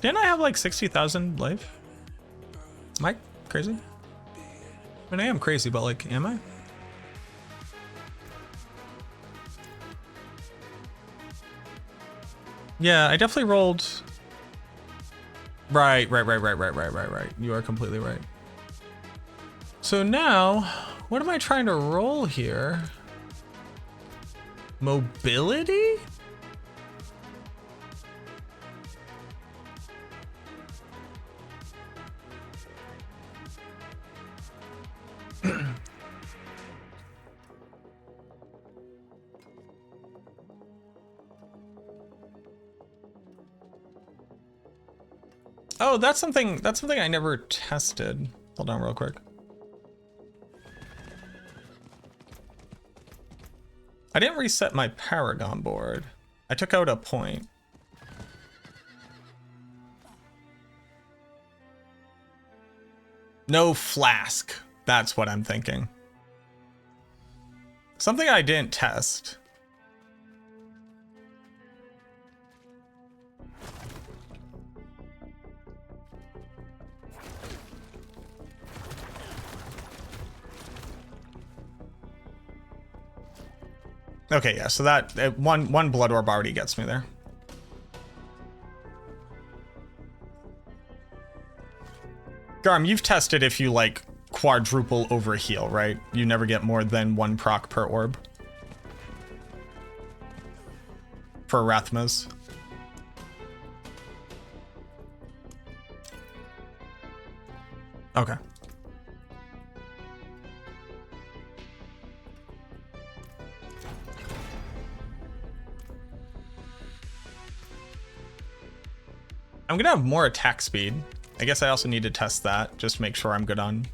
Didn't I have like 60,000 life? Am I crazy? I mean, I am crazy, but like, am I? Yeah, I definitely rolled. Right. You are completely right. So now, what am I trying to roll here? Mobility? Oh, that's something I never tested. Hold on real quick. I didn't reset my Paragon board. I took out a point. No flask. That's what I'm thinking. Something I didn't test. Okay, yeah, so that one blood orb already gets me there. Garm, you've tested if you like quadruple over heal, right? You never get more than 1 proc per orb. For Rathmas. Okay. I'm gonna have more attack speed. I guess I also need to test that, just to make sure I'm good on.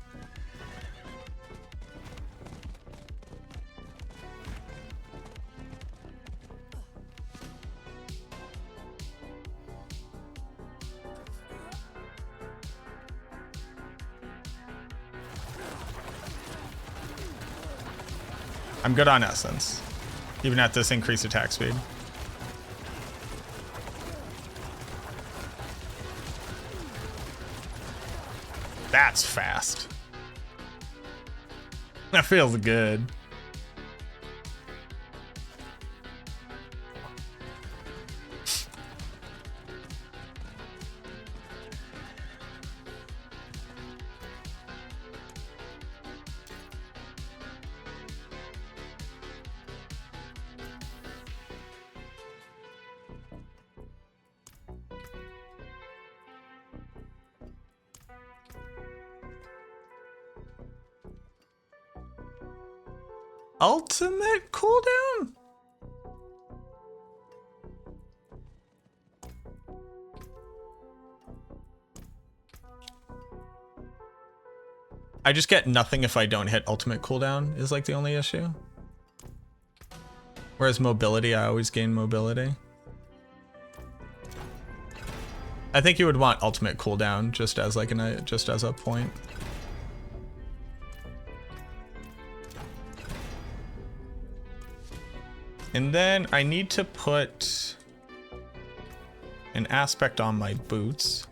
I'm good on Essence, even at this increased attack speed. That's fast. That feels good. Ultimate cooldown? I just get nothing if I don't hit ultimate cooldown is like the only issue. Whereas mobility, I always gain mobility. I think you would want ultimate cooldown just as like just as a point. And then I need to put an aspect on my boots.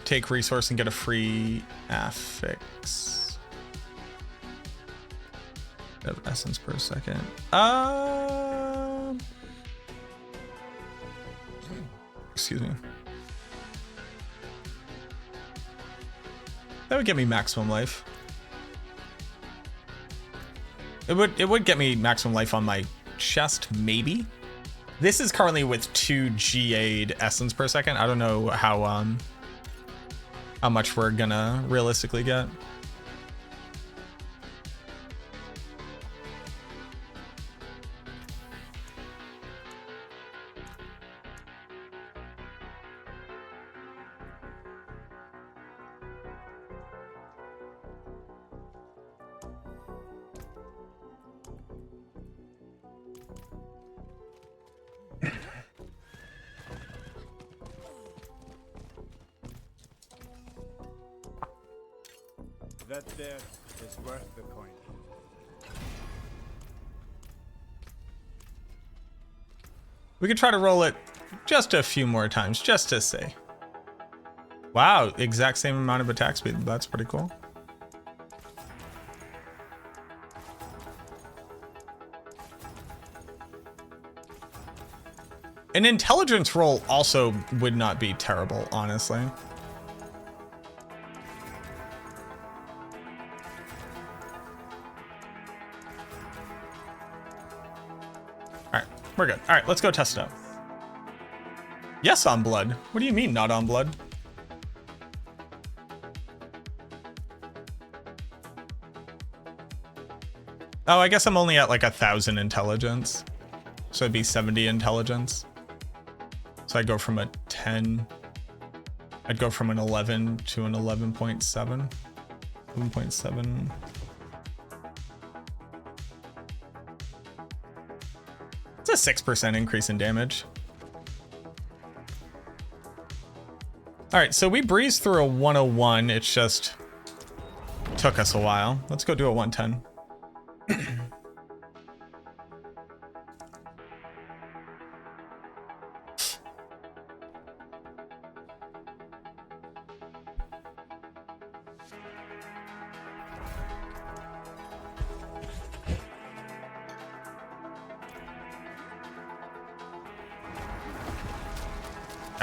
Take resource and get a free affix. Of essence per second. Excuse me. That would get me maximum life. It would get me maximum life on my chest, maybe. This is currently with 2 GA'd essence per second. I don't know how much we're gonna realistically get. That there is worth the coin. We could try to roll it just a few more times, just to see. Wow, exact same amount of attack speed. That's pretty cool. An intelligence roll also would not be terrible, honestly. All right, we're good. All right, let's go test it out. Yes, on blood. What do you mean not on blood? Oh, I guess I'm only at like 1,000 intelligence. So it'd be 70 intelligence. So I'd go from a 10. I'd go from an 11 to an 11.7. 11.7. It's a 6% increase in damage. All right, so we breezed through a 101. It's just took us a while. Let's go do a 110.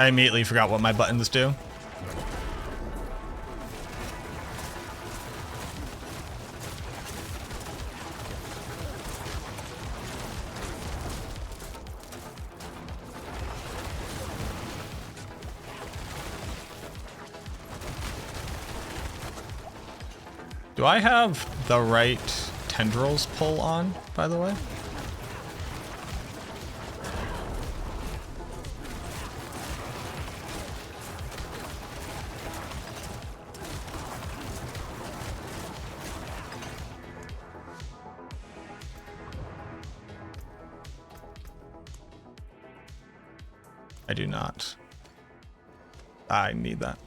I immediately forgot what my buttons do. Do I have the right tendrils pull on, by the way? I do not. I need that.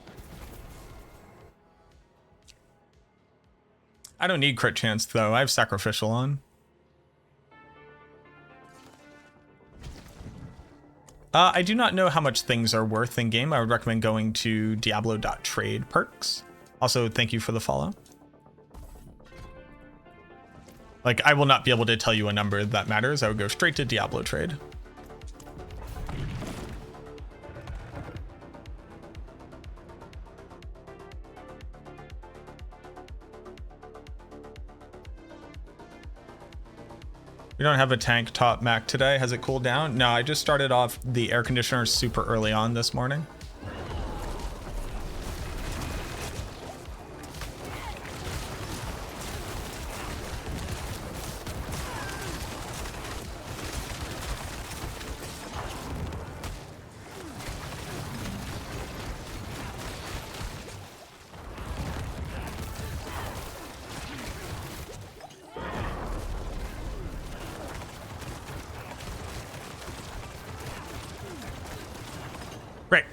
I don't need crit chance though. I have sacrificial on. I do not know how much things are worth in game. I would recommend going to Diablo.trade perks. Also, thank you for the follow. Like, I will not be able to tell you a number that matters. I would go straight to Diablo trade. We don't have a tank top Mac today. Has it cooled down? No, I just started off the air conditioner super early on this morning. Great.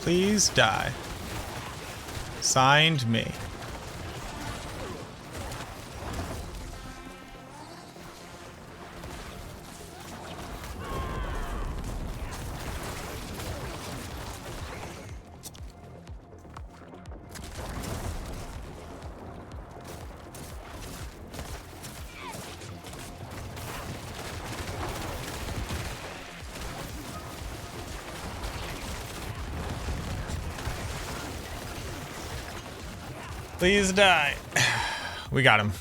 Please die. Signed me. Please die. We got him.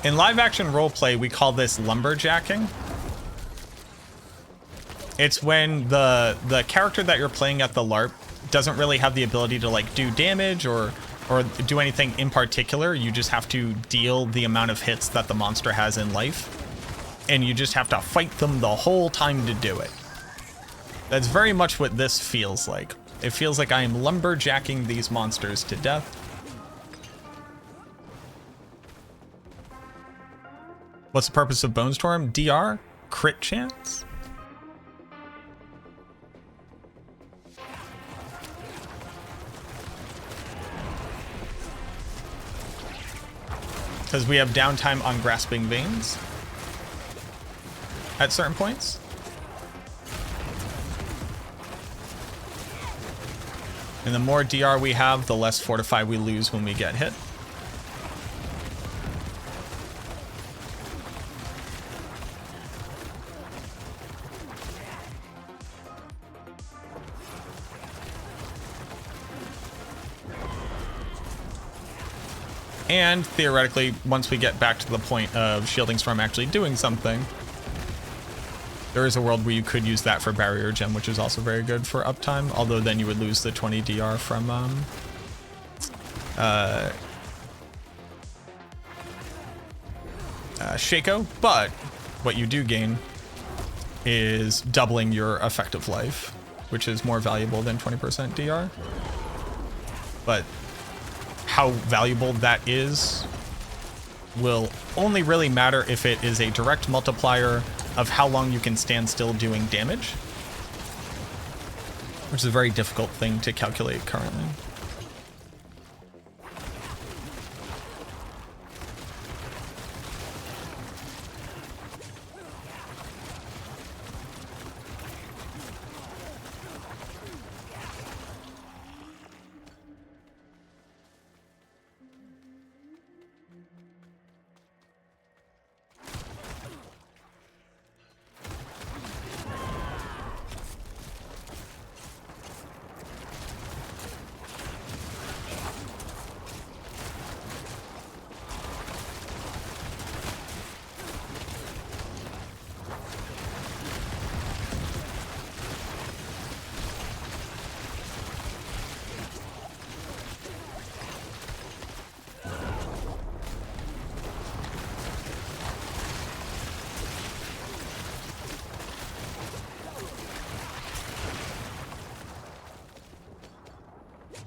In live action roleplay, we call this lumberjacking. It's when the character that you're playing at the LARP doesn't really have the ability to like do damage or do anything in particular. You just have to deal the amount of hits that the monster has in life, and you just have to fight them the whole time to do it. That's very much what this feels like. It feels like I am lumberjacking these monsters to death. What's the purpose of Bone Storm? DR? Crit chance? Because we have downtime on Grasping Veins at certain points. And the more DR we have, the less Fortify we lose when we get hit. And theoretically, once we get back to the point of Shielding Storm actually doing something, there is a world where you could use that for Barrier Gem, which is also very good for uptime, although then you would lose the 20 DR from Shaco, but what you do gain is doubling your effective life, which is more valuable than 20% DR. But how valuable that is will only really matter if it is a direct multiplier of how long you can stand still doing damage, which is a very difficult thing to calculate currently.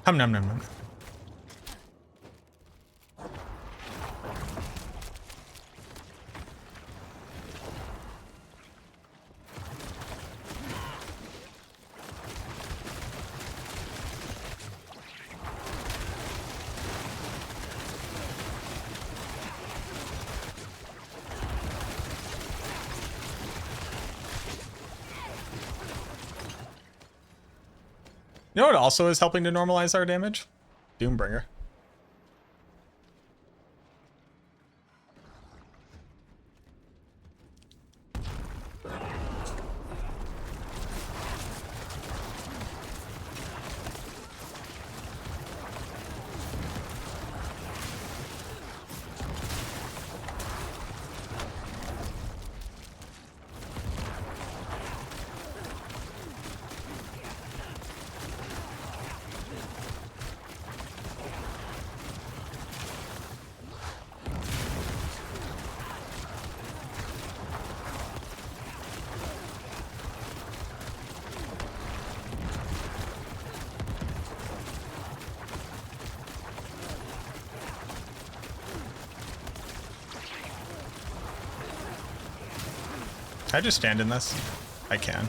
Nom nom nom. You know what also is helping to normalize our damage? Doombringer. Can I just stand in this? I can.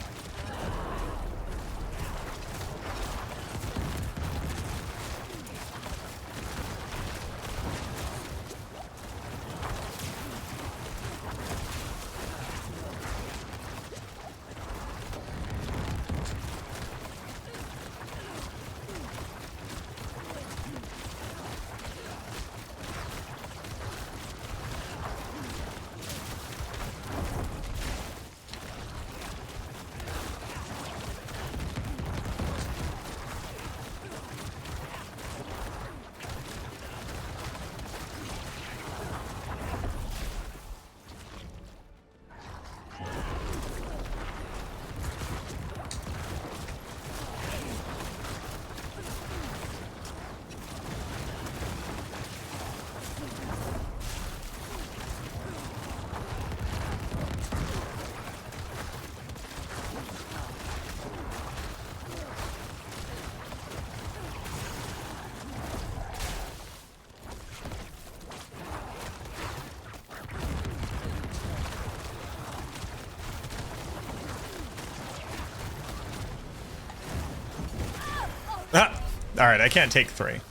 Ah, all right, I can't take 3.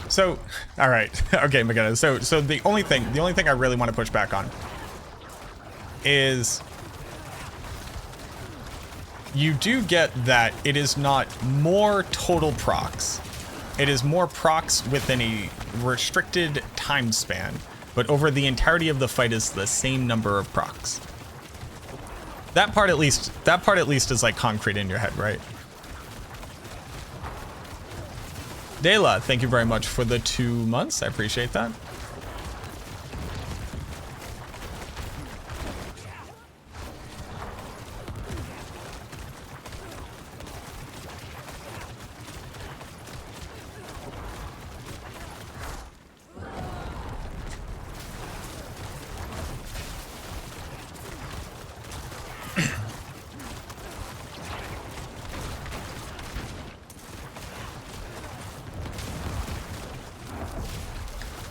So, all right, okay, McGinnis. So the only thing I really want to push back on is you do get that it is not more total procs. It is more procs within a restricted time span, but over the entirety of the fight is the same number of procs. That part at least is like concrete in your head, right? Dela, thank you very much for the 2 months. I appreciate that.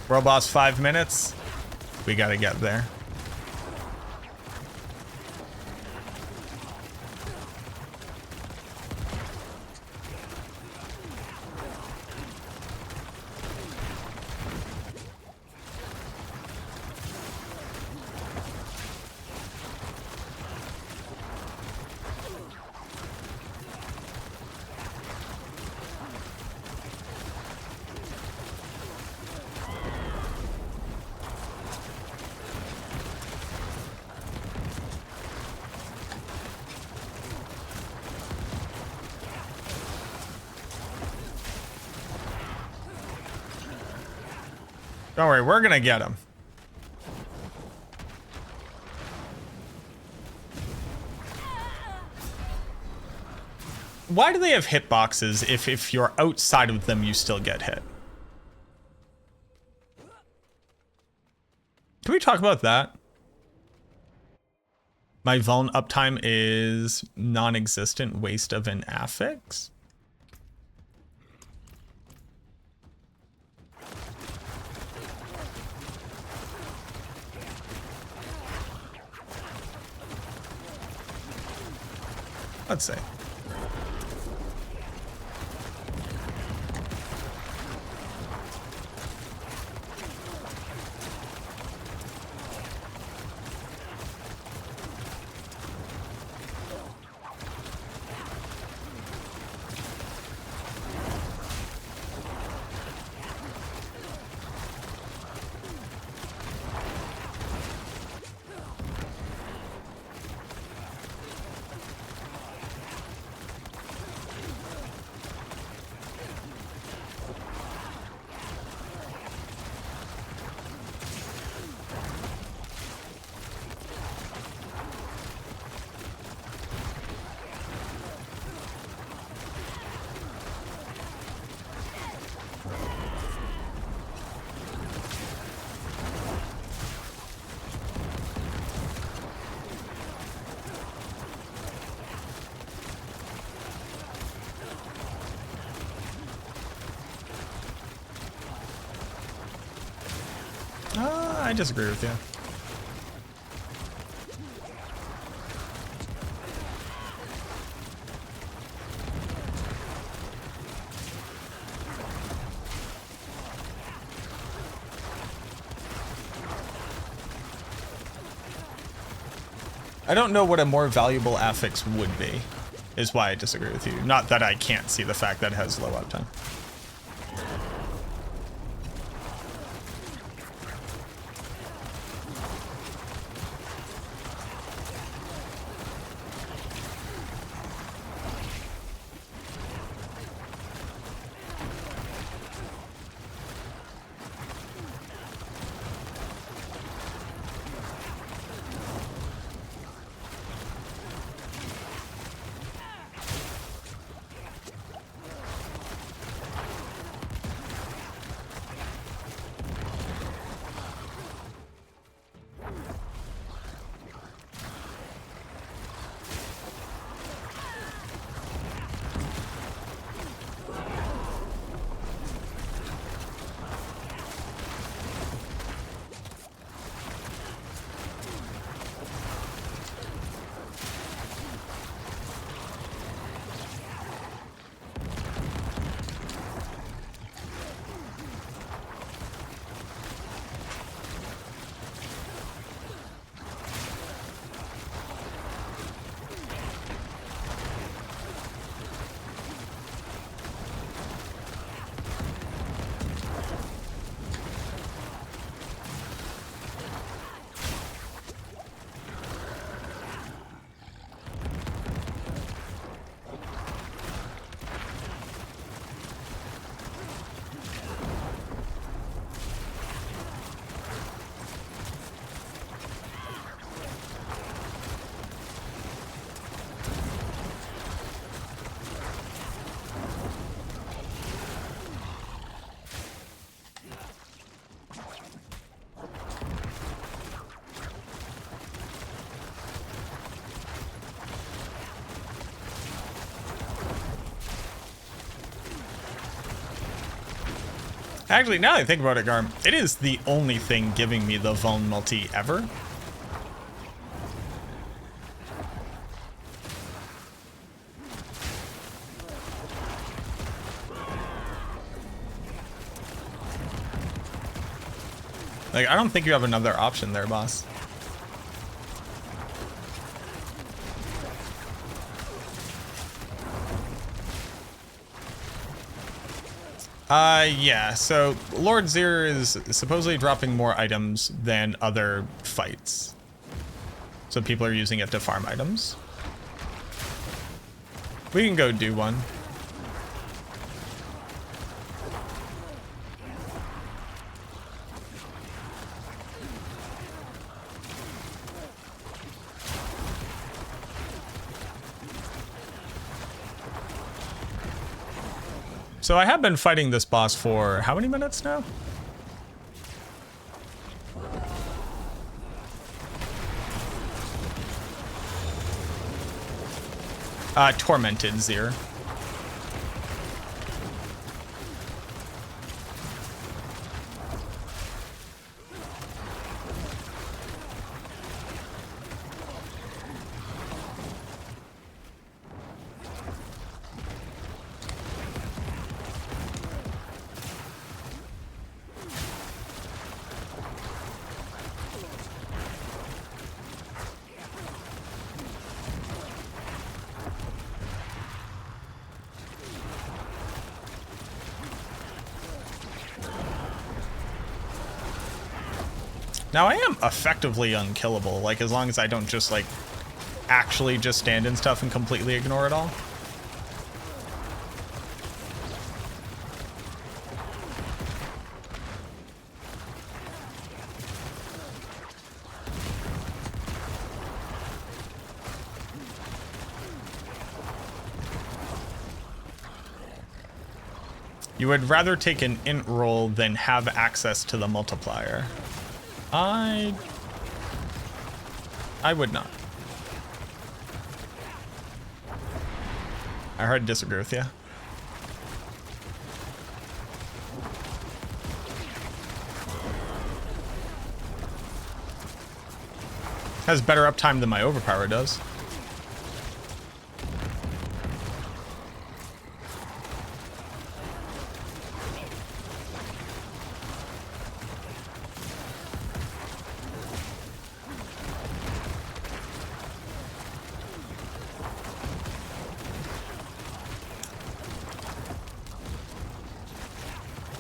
World boss 5 minutes. We gotta get there. Don't worry, we're gonna get him. Why do they have hitboxes if you're outside of them you still get hit? Can we talk about that? My vuln uptime is non-existent waste of an affix. Let's see. I disagree with you. I don't know what a more valuable affix would be, is why I disagree with you. Not that I can't see the fact that it has low uptime. Actually, now that I think about it, Garm, it is the only thing giving me the Vuln multi ever. Like, I don't think you have another option there, boss. Yeah, so Lord Zir is supposedly dropping more items than other fights. So people are using it to farm items. We can go do one. So I have been fighting this boss for how many minutes now? Tormented Zir. Now I am effectively unkillable, like as long as I don't just like actually just stand in stuff and completely ignore it all. You would rather take an int roll than have access to the multiplier. I would not. I hard to disagree with you. Has better uptime than my overpower does.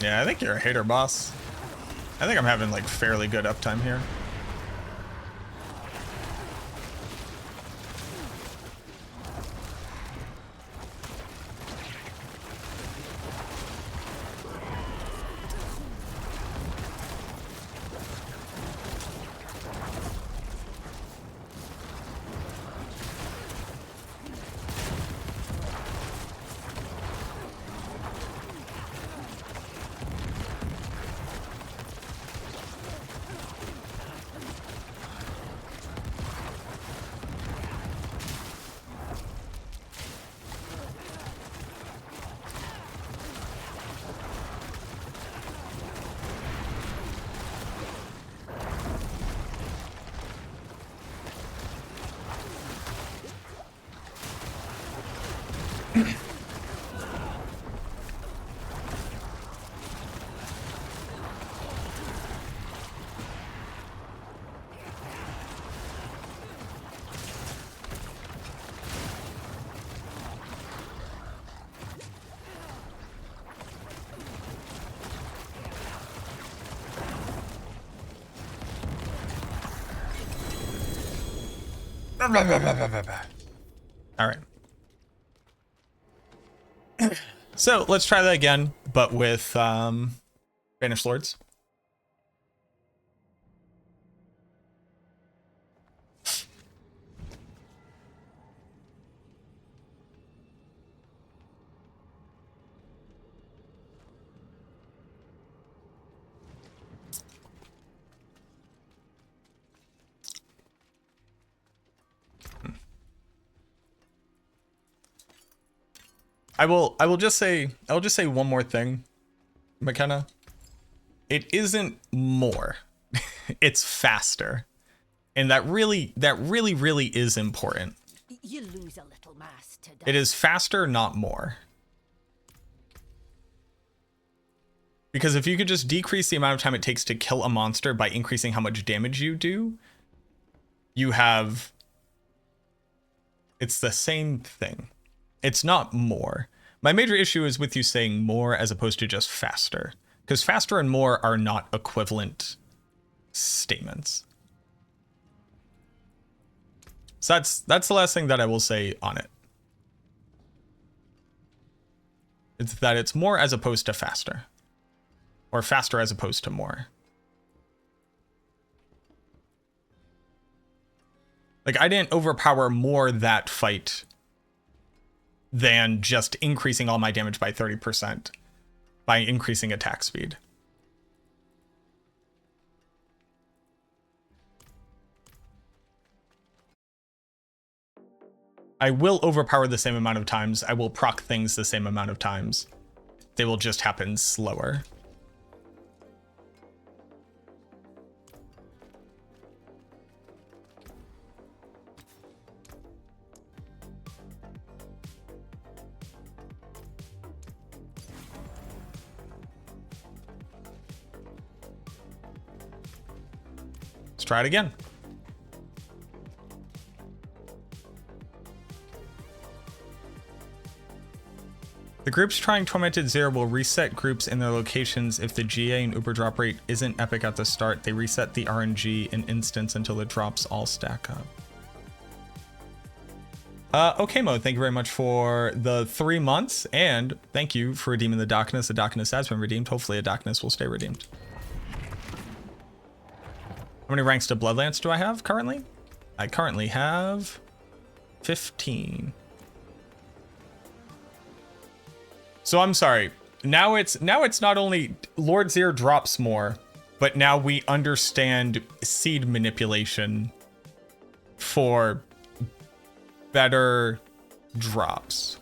Yeah, I think you're a hater, boss. I think I'm having like fairly good uptime here. All right. So let's try that again, but with Banished Lords. I will just say one more thing, McKenna. It isn't more. It's faster. And that really is important. You lose a little mass today. It is faster, not more. Because if you could just decrease the amount of time it takes to kill a monster by increasing how much damage you do, you have... It's the same thing. It's not more. My major issue is with you saying more as opposed to just faster. Because faster and more are not equivalent statements. So that's the last thing that I will say on it. It's that it's more as opposed to faster. Or faster as opposed to more. Like, I didn't overpower more that fight than just increasing all my damage by 30% by increasing attack speed. I will overpower the same amount of times. I will proc things the same amount of times. They will just happen slower. Let's try it again. The groups trying Tormented Zero will reset groups in their locations if the GA and Uber drop rate isn't epic at the start. They reset the RNG in instance until the drops all stack up. Okay, Mo, thank you very much for the 3 months, and thank you for redeeming the Darkness. The Darkness has been redeemed. Hopefully a Darkness will stay redeemed. How many ranks to Bloodlance do I have currently? I currently have 15. So I'm sorry. Now it's not only Lord Zir drops more, but now we understand seed manipulation for better drops.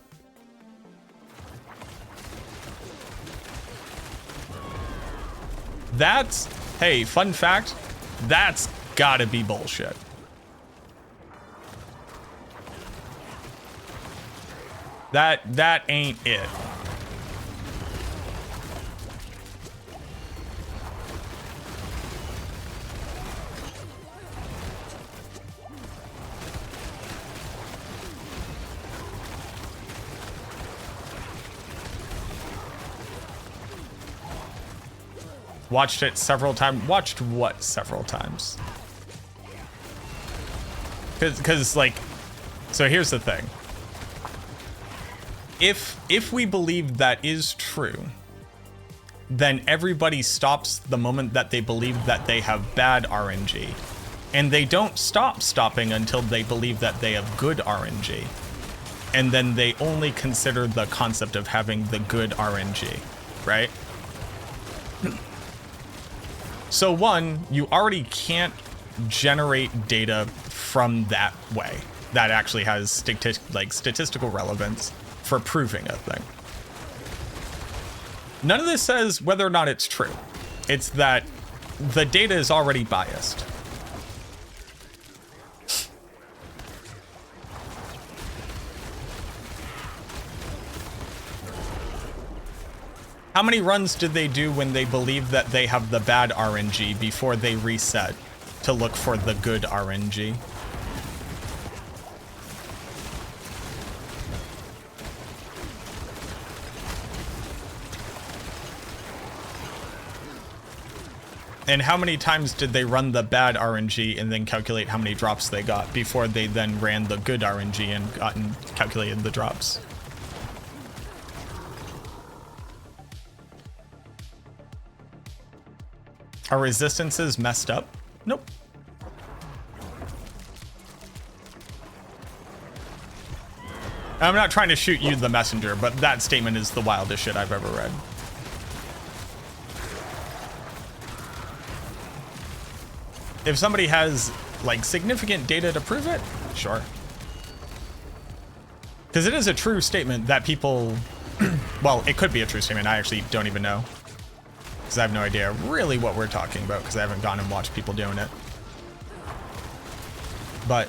That's, hey, fun fact, that's gotta be bullshit. That ain't it. Watched it several times. Watched what several times? Because like, so here's the thing. If we believe that is true, then everybody stops the moment that they believe that they have bad RNG. And they don't stop stopping until they believe that they have good RNG. And then they only consider the concept of having the good RNG, right? So one, you already can't generate data from that way that actually has statistical relevance for proving a thing. None of this says whether or not it's true. It's that the data is already biased. How many runs did they do when they believe that they have the bad RNG before they reset to look for the good RNG? And how many times did they run the bad RNG and then calculate how many drops they got before they then ran the good RNG and calculated the drops? Are resistances messed up? Nope. I'm not trying to shoot you, the messenger, but that statement is the wildest shit I've ever read. If somebody has, like, significant data to prove it, sure. Because it is a true statement that people... well, it could be a true statement. I actually don't even know. Because I have no idea really what we're talking about, because I haven't gone and watched people doing it. But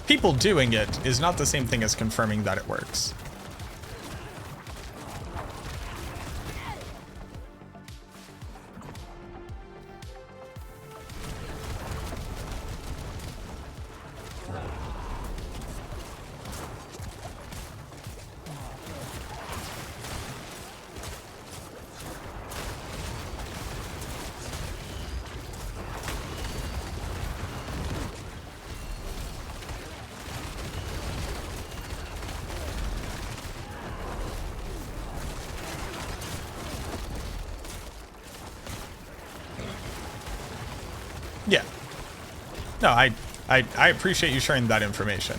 people doing it is not the same thing as confirming that it works. Yeah. No, I appreciate you sharing that information.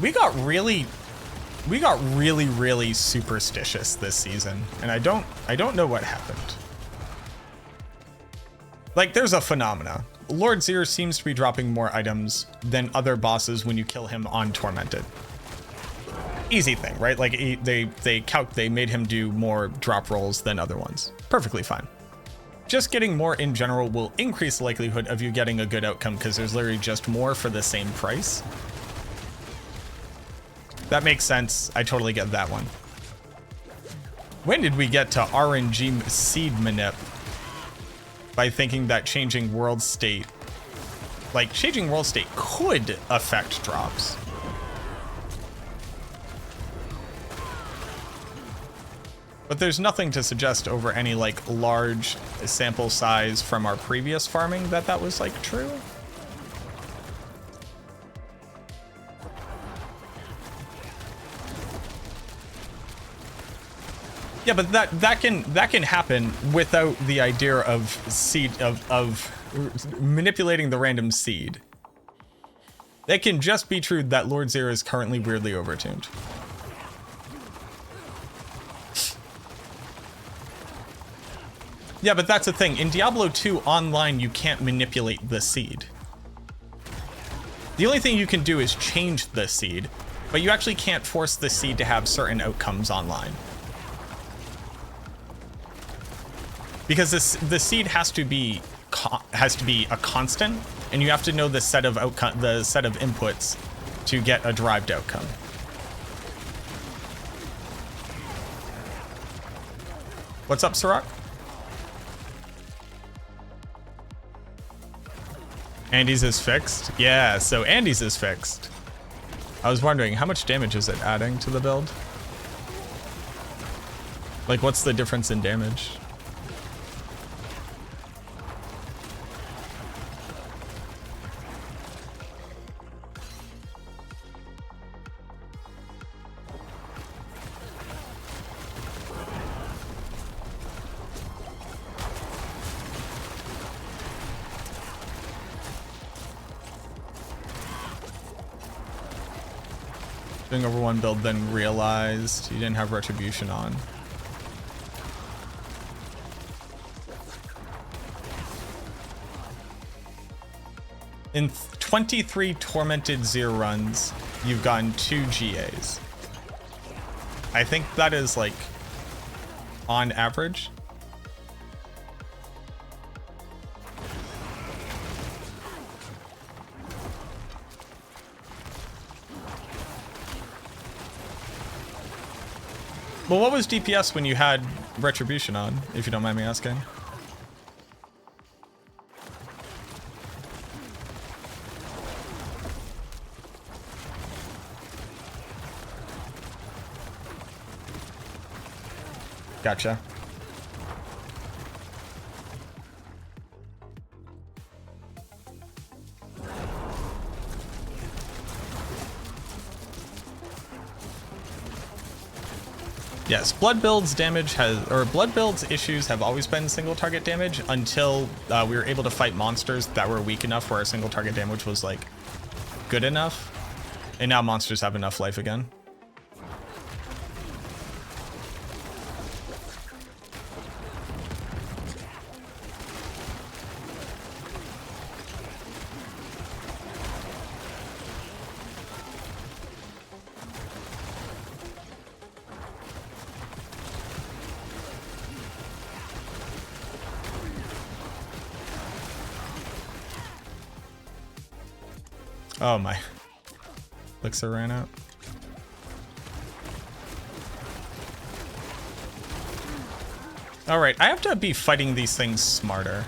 We got really superstitious this season, and I don't know what happened. Like, there's a phenomena. Lord Zir seems to be dropping more items than other bosses when you kill him on Tormented. Easy thing, right? Like, they made him do more drop rolls than other ones. Perfectly fine. Just getting more in general will increase the likelihood of you getting a good outcome, because there's literally just more for the same price. That makes sense. I totally get that one. When did we get to RNG seed manip? By thinking that changing world state, like, changing world state could affect drops. But there's nothing to suggest over any, like, large sample size from our previous farming that was, like, true. Yeah, but that can happen without the idea of seed of manipulating the random seed. That can just be true that Lord Zir is currently weirdly overtuned. Yeah, but that's the thing. In Diablo 2 online, you can't manipulate the seed. The only thing you can do is change the seed, but you actually can't force the seed to have certain outcomes online. Because the seed has to be has to be a constant, and you have to know the set of inputs to get a derived outcome. What's up, Sirach? Andy's is fixed? Yeah, so Andy's is fixed. I was wondering, how much damage is it adding to the build? Like, what's the difference in damage? Doing over one build, then realized you didn't have retribution on. In 23 Tormented Zero runs, you've gotten 2 GAs. I think that is like on average. Well, what was DPS when you had retribution on, if you don't mind me asking? Gotcha. Yes, Blood Build's Blood Build's issues have always been single target damage until we were able to fight monsters that were weak enough where our single target damage was like good enough. And now monsters have enough life again. Oh my. Elixir ran out. Alright, I have to be fighting these things smarter.